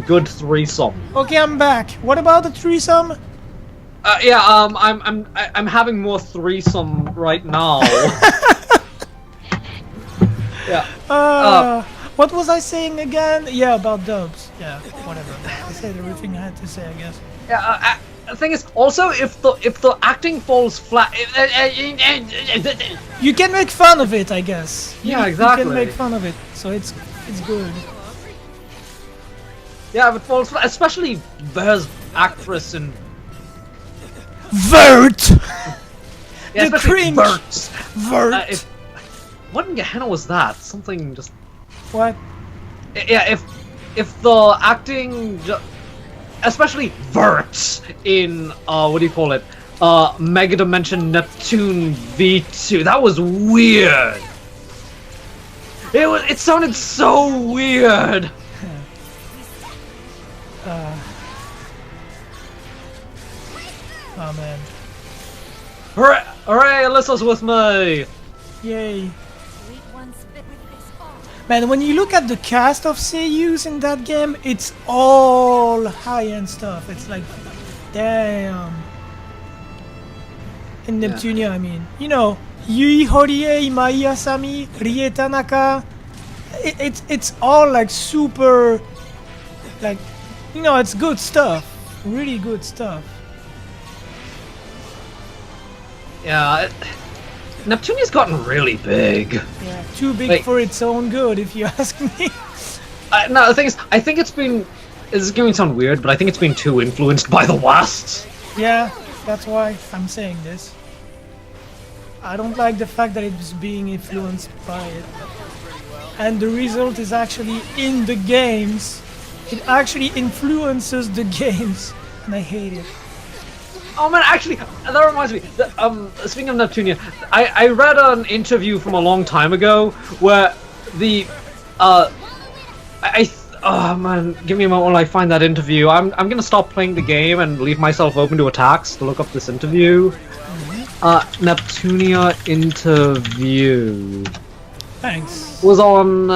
good threesome. Okay, I'm back. What about the threesome? I'm having more threesome right now. Yeah. What was I saying again? Yeah, about dubs. Yeah, whatever. I said everything I had to say, I guess. Yeah. The thing is, also, if the acting falls flat, you can make fun of it, I guess. Yeah, exactly. You can make fun of it, so it's good. Yeah, if it falls flat, especially there's actress in Vert. Yeah, the cringe. Vert. What in Gehenna was that? Something just. What? Yeah, if the acting, especially Vert in what do you call it? Mega Dimension Neptune V2. That was weird. It sounded so weird. Yeah, man. Hooray! Hooray! Alyssa's with me. Yay. Sweet one spit with this ball. Man, when you look at the cast of seiyus in that game, it's all high-end stuff. It's like, damn. In Neptunia, I mean. You know, Yui Horie, Imai Asami, Rie Tanaka. It's all like super, like, you know, it's good stuff. Really good stuff. Yeah, Neptunia's gotten really big. Yeah, too big Like- for its own good, if you ask me. No, the thing is, I think it's been. This is going to sound weird, but I think it's been too influenced by the West. Yeah, that's why I'm saying this. I don't like the fact that it's being influenced by it. And the result is actually in the games. It actually influences the games. And I hate it. Oh man, actually, that reminds me. Speaking of Neptunia, I read an interview from a long time ago where the oh man, give me a moment while I find that interview. I'm gonna stop playing the game and leave myself open to attacks to look up this interview. Neptunia interview Thanks. was on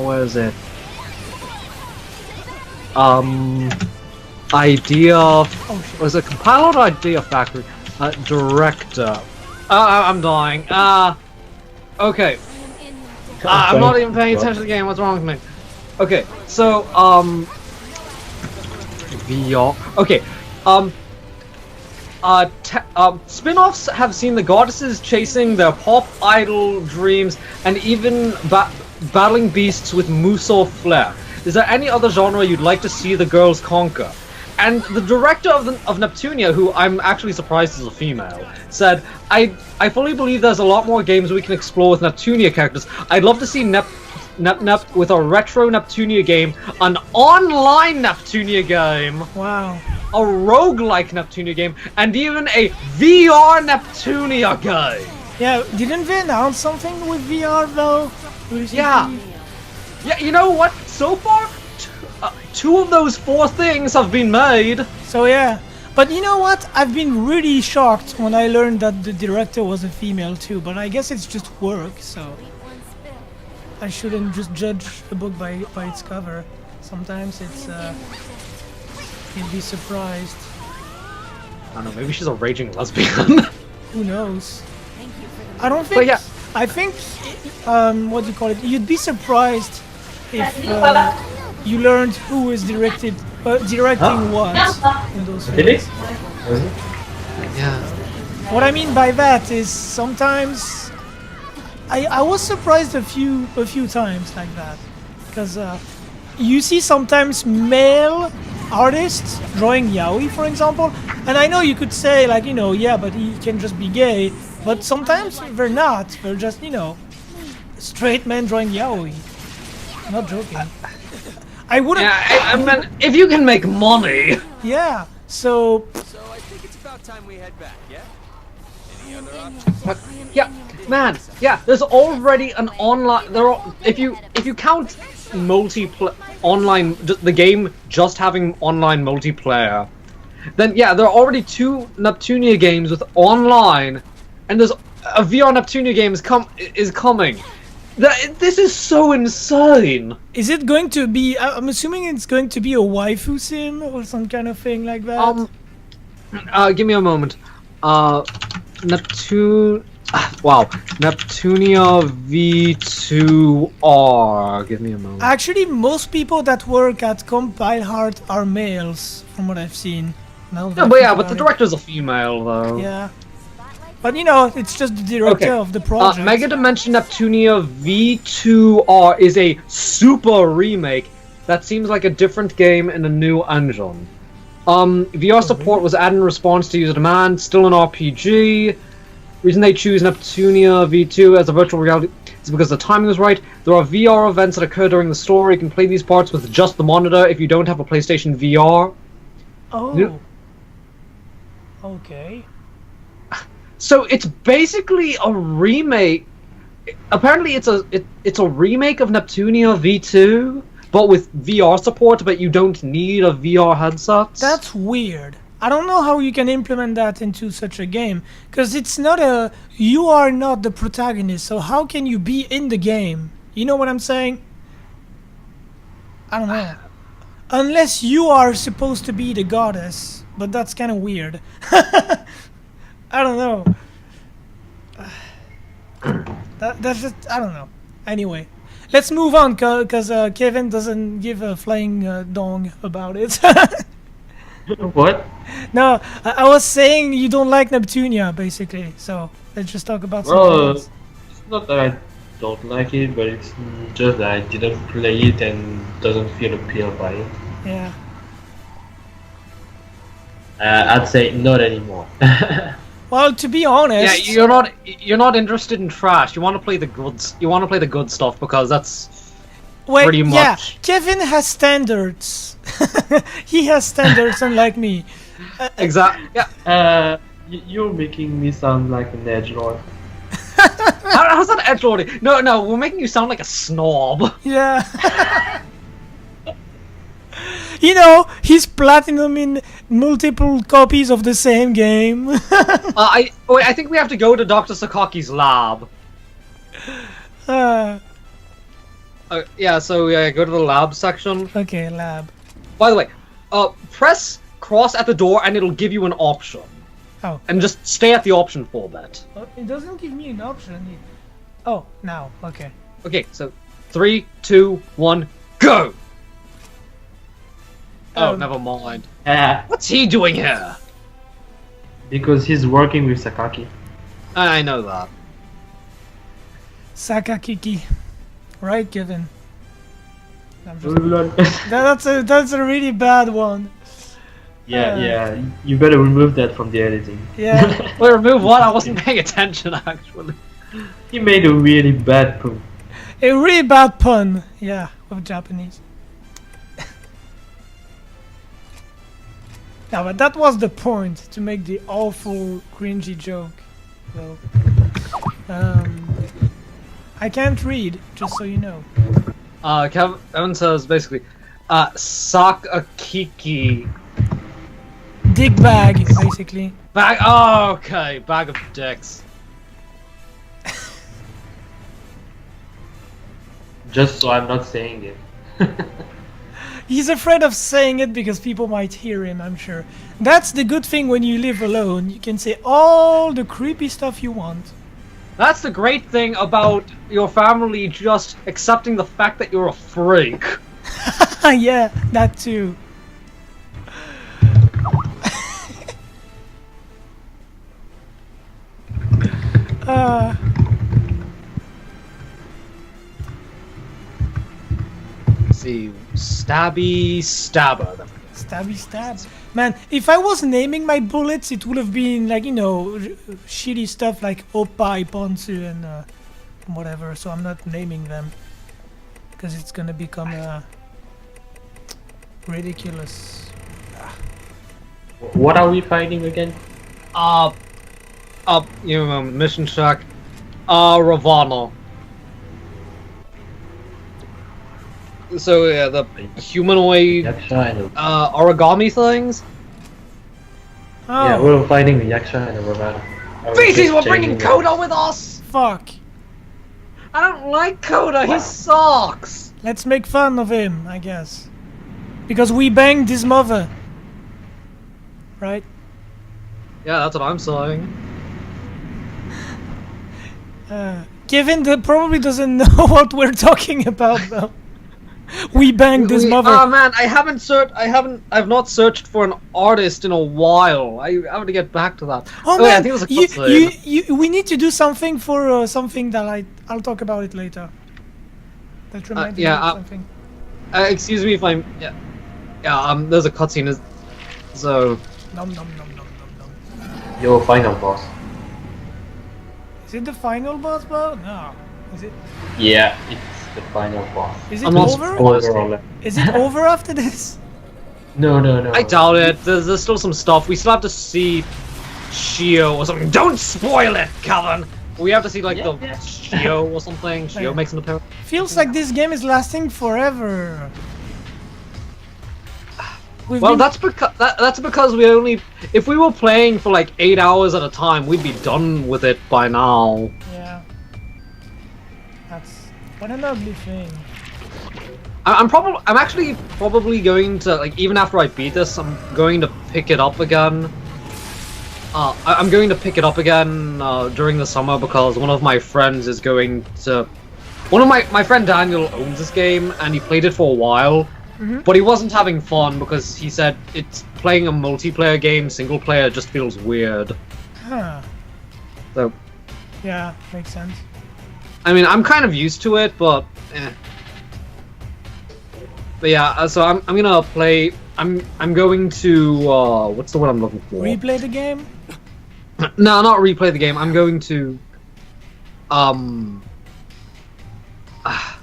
where is it? Idea. Oh shit. Was it compiler or Idea Factory? Director. I'm dying. Okay. I am in your debt. I'm not even paying attention to the game. What's wrong with me? Okay, so VR. Okay, spin-offs have seen the goddesses chasing their pop idol dreams and even battling beasts with moose or flair. Is there any other genre you'd like to see the girls conquer? And the director of Neptunia, who I'm actually surprised is a female, said, I fully believe there's a lot more games we can explore with Neptunia characters. I'd love to see Nep with a retro Neptunia game, an online Neptunia game, Wow. a roguelike Neptunia game, and even a VR Neptunia game. Yeah, didn't they announce something with VR though? Recently? Yeah. Yeah, you know what? So far, two of those 4 things have been made. So yeah. But you know what? I've been really shocked when I learned that the director was a female too, but I guess it's just work, so Sweet one spit. I shouldn't just judge a book by its cover. Sometimes it's you'd be surprised. I don't know, maybe she's a raging lesbian. Who knows? Thank you for the I don't think. yeah. I think. What do you call it? You'd be surprised if you learned who is directing what in those Really? films. Yeah. What I mean by that is sometimes I was surprised a few times like that, because you see sometimes male artists drawing yaoi, for example, and I know you could say like, you know, yeah, but he can just be gay, but sometimes they're not. They're just, you know, straight men drawing yaoi. I'm not joking. I wouldn't. Yeah, I mean, if you can make money. Yeah. So So I think it's about time we head back, yeah? Any other in your options? debt. But, I am yeah, in your debt. man, yeah, there's already an online. If you count online, the game just having online multiplayer, then yeah, there are already 2 Neptunia games with online, and there's a VR Neptunia game is coming. This is so insane. is it going to be? I'm assuming it's going to be a waifu sim or some kind of thing like that. Give me a moment. Neptunia V2R. Give me a moment. Actually, most people that work at Compile Heart are males, from what I've seen. Now that I think But about the it. director's a female though. Yeah. But you know, it's just the director of the project. Mega Dimension Neptunia V2R is a super remake that seems like a different game in a new engine. VR support was added in response to user demand, still an RPG. Reason they choose Neptunia V2 as a virtual reality is because the timing was right. There are VR events that occur during the story. You can play these parts with just the monitor if you don't have a PlayStation VR. Oh. Yeah. Okay. So it's basically a remake. Apparently, it's a remake of Neptunia V2, but with VR support. But you don't need a VR headset. That's weird. I don't know how you can implement that into such a game, because it's not a... You are not the protagonist, so how can you be in the game? You know what I'm saying? I don't know. Unless you are supposed to be the goddess, but that's kind of weird. I don't know. That's just... I don't know. Anyway. Let's move on, because Kevin doesn't give a flying dong about it. What? No, I was saying you don't like Neptunia, basically. So let's just talk about something Well, else. it's not that I don't like it, but it's just that I didn't play it and doesn't feel appealed by it. Yeah. I'd say not anymore. Well, to be Yeah, honest, you're not interested in trash. You want to play the goods. You want to play the good stuff because that's wait, pretty yeah, much. Kevin has standards. He has standards, unlike me. Exactly. Yeah. You're making me sound like an edgelord. How's that edgelord? No, we're making you sound like a snob. Yeah. You know, he's platinum in multiple copies of the same game. I think we have to go to Dr. Sakaki's lab. Yeah, so go to the lab section. Okay, lab. By the way, press cross at the door and it'll give you an option. Oh. And just stay at the option for a bit. It doesn't give me an option. Oh, now. Okay. Okay, so 3, 2, 1, go! Oh, never mind. What's he doing here? Because he's working with Sakaki. I know that. Sakakiki. Right, Kevin? I'm just... that's a really bad one. Yeah, you better remove that from the editing. Yeah. Wait, remove what? I wasn't paying attention, actually. He made a really bad poo. A really bad pun. Yeah, with Japanese. No, but that was the point, to make the awful, cringy joke. So, I can't read, just so you know. Kevin says basically, Sakakiki. Dick bag, basically. Bag. Oh, okay, bag of dicks. Just so I'm not saying it. He's afraid of saying it because people might hear him, I'm sure. That's the good thing when you live alone. You can say all the creepy stuff you want. That's the great thing about your family just accepting the fact that you're a freak. Yeah, that too. See, stabby stabber. Stabby stab. Man, if I was naming my bullets, it would have been like, you know, shitty stuff like Oppa, Ponzu, and whatever. So I'm not naming them. Because it's gonna become ridiculous. What are we fighting again? Mission check. Ravana. So yeah, the humanoid origami things. Oh, Yeah, we're fighting the Yaksha and the Ravana. Feces, we're bringing Koda with us. fuck. I don't like Koda. He sucks. Let's make fun of him, I guess. Because we banged his mother. Right? Yeah, that's what I'm saying. Kevin probably doesn't know what we're talking about, though. We banged his mother. Oh man, I've not searched for an artist in a while. I have to get back to that. Oh yeah, I man, think it was a cutscene. we need to do something for something that I'll talk about it later. That reminds me of something. Excuse me if I'm there's a cutscene. So Nom nom nom nom nom nom. Your final boss. Is it the final boss, bro? No. Is it? Yeah, it's the final boss. Is it I'm not over? Overall. Is it over after this? No. I doubt it. There's still some stuff. We still have to see Shio or something. Don't spoil it, Calvin. We have to see Shio or something. Shio makes an appearance. Feels like this game is lasting forever. We've Well, been... that's because we only if we were playing for like 8 hours at a time, we'd be done with it by now. Yeah. That's what an ugly thing. I'm actually probably going to, like, even after I beat this, I'm going to pick it up again. I'm going to pick it up again during the summer because one of my friends is going to. One of my friend Daniel owns this game and he played it for a while, but he wasn't having fun because he said it's playing a multiplayer game, single player just feels weird. Huh. So, Yeah, makes sense. I mean, I'm kind of used to it, but But yeah, so I'm gonna play. I'm going to what's the word I'm looking for? Replay the game? No, not replay the game. I'm going to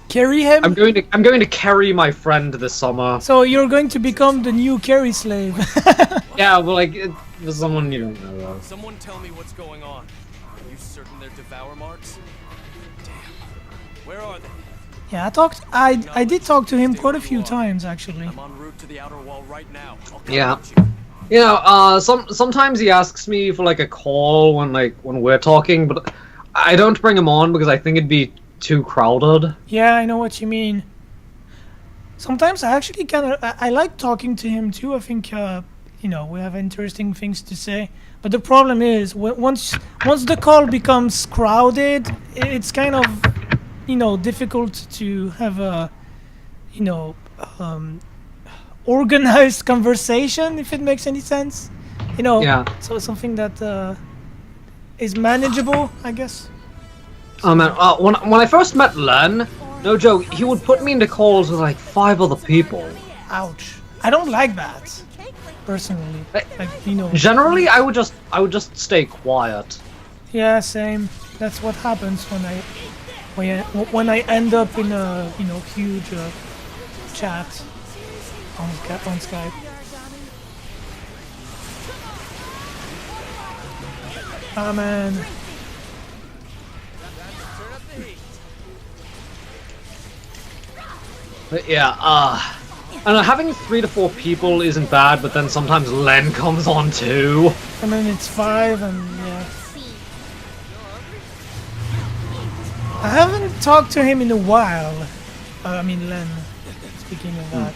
Carry him? I'm going to carry my friend this summer. So you're going to become the new carry slave. Yeah, well, like there's someone you don't know. Someone tell me what's going on. Are you certain they're devour marks? Damn. Where are they? Yeah, I did talk to him quite a few times actually. I'm en route to the outer wall right now. I'll come Yeah. get you. You know, sometimes he asks me for like a call when we're talking, but I don't bring him on because I think it'd be too crowded. Yeah, I know what you mean. Sometimes I actually I like talking to him too. I think you know, we have interesting things to say. But the problem is once the call becomes crowded, it's kind of, you know, difficult to have a, you know, organized conversation, if it makes any sense. You know, Yeah. so something that is manageable, I guess. Oh man, when I first met Len, no joke, he would put me into calls with like 5 other people. Ouch. I don't like that, personally. Like, you know. Generally, I would just stay quiet. Yeah, same. That's what happens when I end up in a, you know, huge chat on Skype. Ah man. But yeah, I don't know, having 3 to 4 people isn't bad, but then sometimes Len comes on too. And then it's 5 and yeah. I haven't talked to him in a while. I mean Len, speaking of that.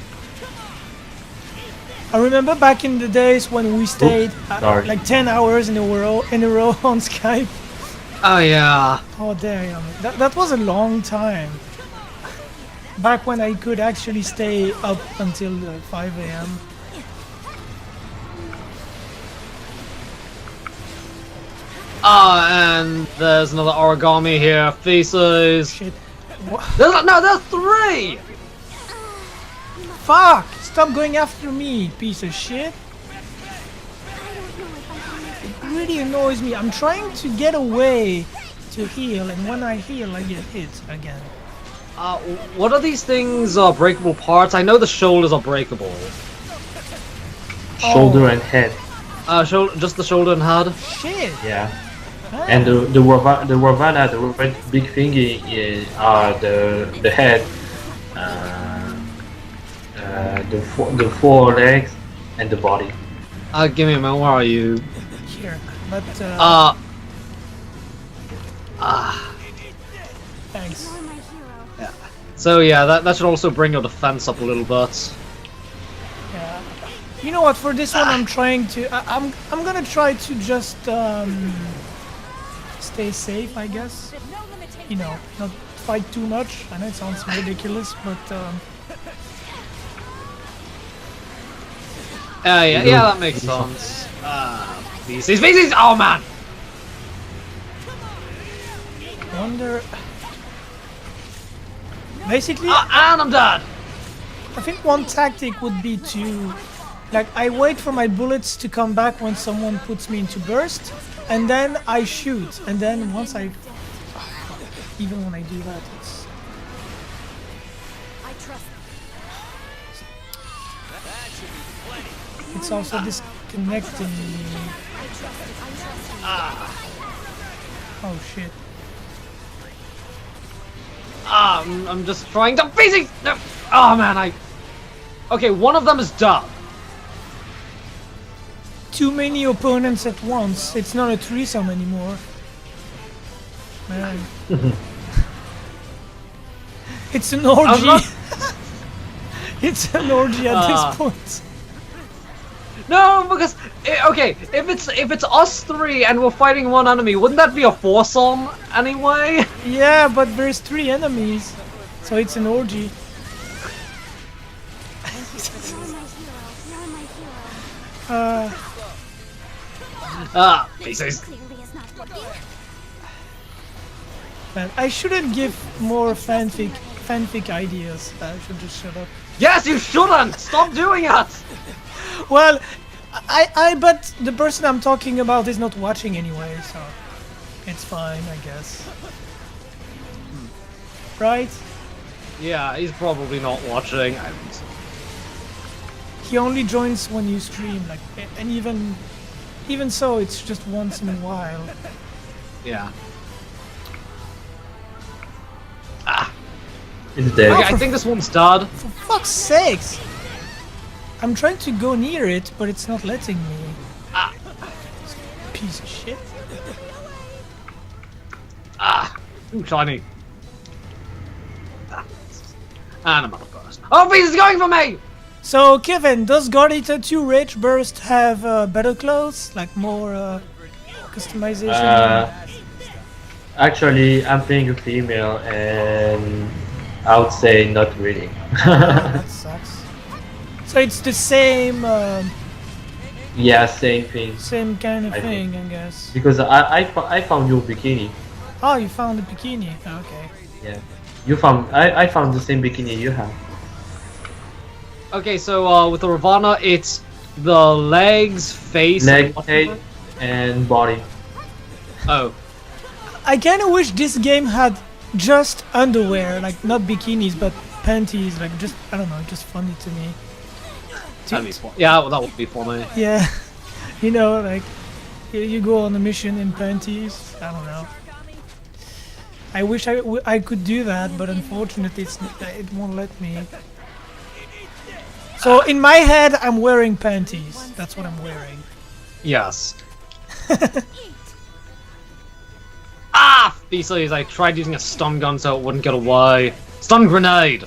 I remember back in the days when we stayed sorry. like 10 hours in a row on Skype. Oh yeah. Oh damn, that was a long time. Back when I could actually stay up until 5 a.m. And there's another origami here. Faces. Shit. There's 3. Fuck! Stop going after me, piece of shit. It really annoys me. I'm trying to get away to heal, and when I heal, I get hit again. What are these things? Breakable parts? I know the shoulders are breakable. Shoulder and head. Just the shoulder and head. Shit! Yeah. Ah. And the Ravana, the red big thingy are the head, the 4 legs, and the body. Give me a moment. Where are you? Here, but thanks. You're my hero. So yeah, that should also bring your defense up a little bit. Yeah. You know what? For this one, I'm trying to. I'm gonna try to just stay safe, I guess. You know, not fight too much. I know it sounds ridiculous, but Yeah, that makes sense. Feces! Oh man! wonder. Basically, And I'm dead! I think one tactic would be to, like, I wait for my bullets to come back when someone puts me into burst, and then I shoot, and then once I, even when I do that, it's. I trust It's also disconnecting me. Oh shit. I'm just trying to Feces! No. Oh man, Okay, one of them is done. too many opponents at once. It's not a threesome anymore. Man. It's an orgy. It's an orgy at this point. No, because okay, if it's us three and we're fighting one enemy, wouldn't that be a foursome anyway? Yeah, but there's 3 enemies, so it's an orgy. Pieces. Man, I shouldn't give more fanfic ideas. I should just shut up. Yes, you shouldn't. Stop doing it. Well, I bet the person I'm talking about is not watching anyway, so it's fine, I guess. Right? Yeah, he's probably not watching. He only joins when you stream, like, and even so, it's just once in a while. Yeah. It's dead. Okay, I think this one's dead. For fuck's sakes! I'm trying to go near it, but it's not letting me. Piece of shit. Ooh, shiny. And another person. Oh, he's going for me! So, Kevin, does God Eater 2 Rage Burst have better clothes? Like more customization? Actually, I'm playing a female, and I would say not really. That sucks. So it's the same Yeah, same thing. same kind of I thing, think. I guess. Because I found your bikini. Oh, you found the bikini. Okay. Yeah. You found I found the same bikini you have. Okay, so with the Ravana, it's the legs, face, Leg, and head, and body. Oh. I kind of wish this game had just underwear, like not bikinis, but panties. Like just I don't know, just funny to me. That'd be fun. Yeah, well, that would be funny. Yeah, you know, like you go on a mission in panties. I don't know. I wish I could do that, but unfortunately, it won't let me. So in my head, I'm wearing panties. That's what I'm wearing. Yes. Beastlies, I tried using a stun gun so it wouldn't get away. Stun grenade!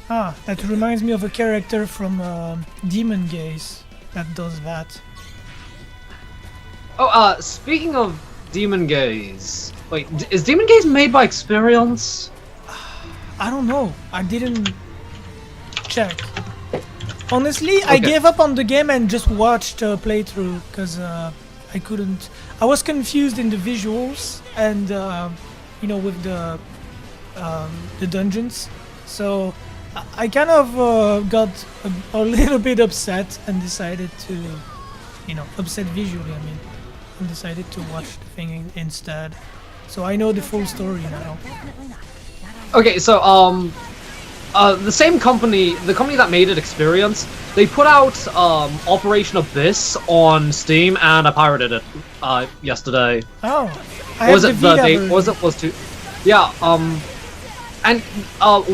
Ah, that reminds me of a character from Demon Gaze that does that. Oh, speaking of Demon Gaze... Wait, is Demon Gaze made by Experience? I don't know. I didn't check. Honestly, I Okay. gave up on the game and just watched a playthrough because I couldn't. I was confused in the visuals and you know, with the dungeons. So I kind of got a little bit upset and decided to, you know, upset visually. I mean, and decided to watch the thing instead. So I know the full story now. Okay, so, the same company, the company that made it, Experience, they put out, Operation Abyss on Steam, and I pirated it, yesterday. Oh, I Or was have it the the Vita day, version. or was it, was to, yeah, and,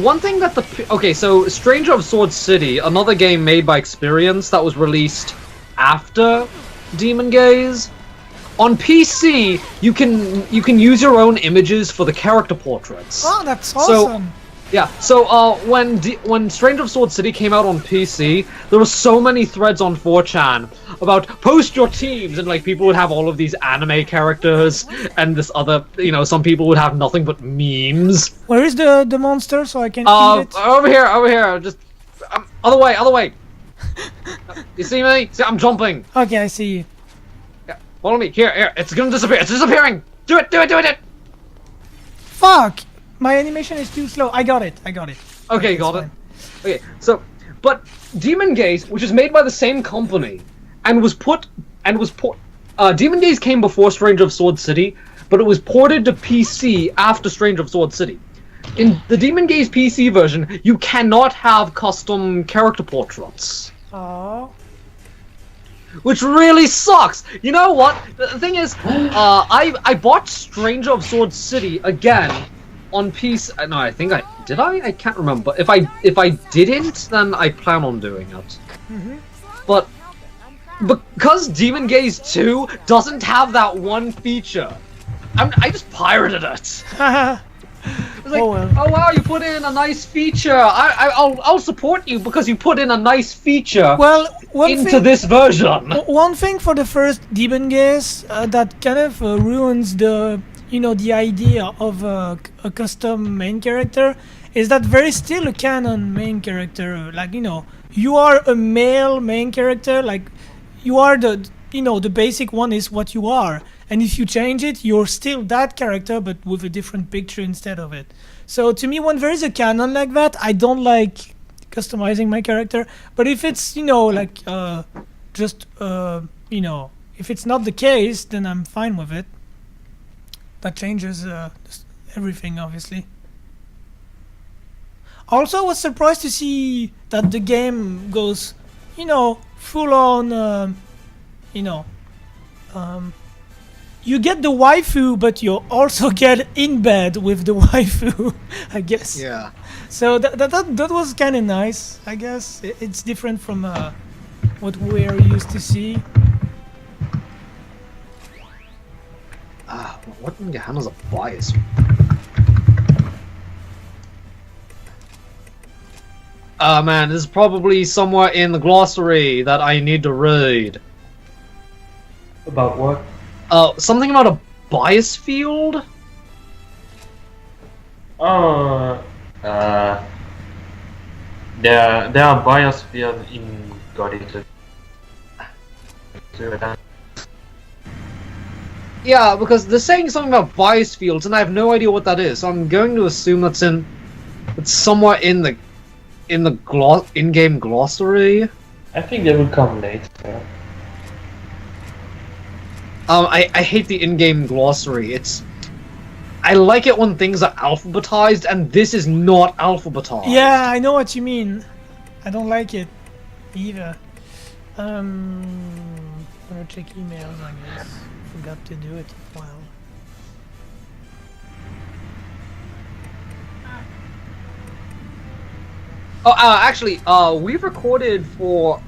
one thing that okay, so Stranger of Sword City, another game made by Experience that was released after Demon Gaze, on PC, you can use your own images for the character portraits. Oh, that's So, awesome. yeah, so when Stranger of Sword City came out on PC, there were so many threads on 4chan about post your teams, and like people would have all of these anime characters, and this other, you know, some people would have nothing but memes. Where is the monster so I can kill it? Over here, just other way. You see me? See, I'm jumping. Okay, I see you. Yeah, follow me. Here, it's gonna disappear. It's disappearing. Do it. Fuck! My animation is too slow. I got it. Okay, it's got it. fine. Okay, so, but Demon Gaze, which is made by the same company, and was Demon Gaze came before Stranger of Sword City, but it was ported to PC after Stranger of Sword City. In the Demon Gaze PC version, you cannot have custom character portraits. Oh. Which really sucks. You know what? The thing is, I bought Stranger of Sword City again on PC. No, I think I did. I can't remember. If I didn't, then I plan on doing it. But because Demon Gaze 2 doesn't have that one feature, I just pirated it. It's like, Oh, well. oh wow, you put in a nice feature. I'll support you because you put in a nice feature Well, one into thing, this version. one thing for the first Demon Gaze that kind of ruins the the idea of a custom main character is that there is still a canon main character. Like you are a male main character. Like you are the basic one is what you are. And if you change it, you're still that character, but with a different picture instead of it. So to me, when there is a canon like that, I don't like customizing my character. But if it's like just if it's not the case, then I'm fine with it. That changes everything, obviously. Also, I was surprised to see that the game goes, full on, you get the waifu, but you also get in bed with the waifu, I guess. Yeah. So that was kind of nice, I guess. It's different from what we're used to see. What in the hell is a bias? Man, this is probably somewhere in the glossary that I need to read. About what? Something about a bias field? Oh, there are bias fields in God Eater. Yeah, because they're saying something about bias fields, and I have no idea what that is. So I'm going to assume it's somewhere in the in-game glossary. I think they will come later. I hate the in-game glossary. I like it when things are alphabetized, and this is not alphabetized. Yeah, I know what you mean. I don't like it either. I'm gonna check emails, I guess. Forgot to do it a while. Oh, actually, we recorded for,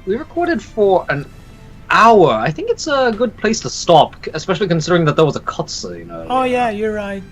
we recorded for an hour. I think it's a good place to stop, especially considering that there was a cutscene. Oh yeah, you're right.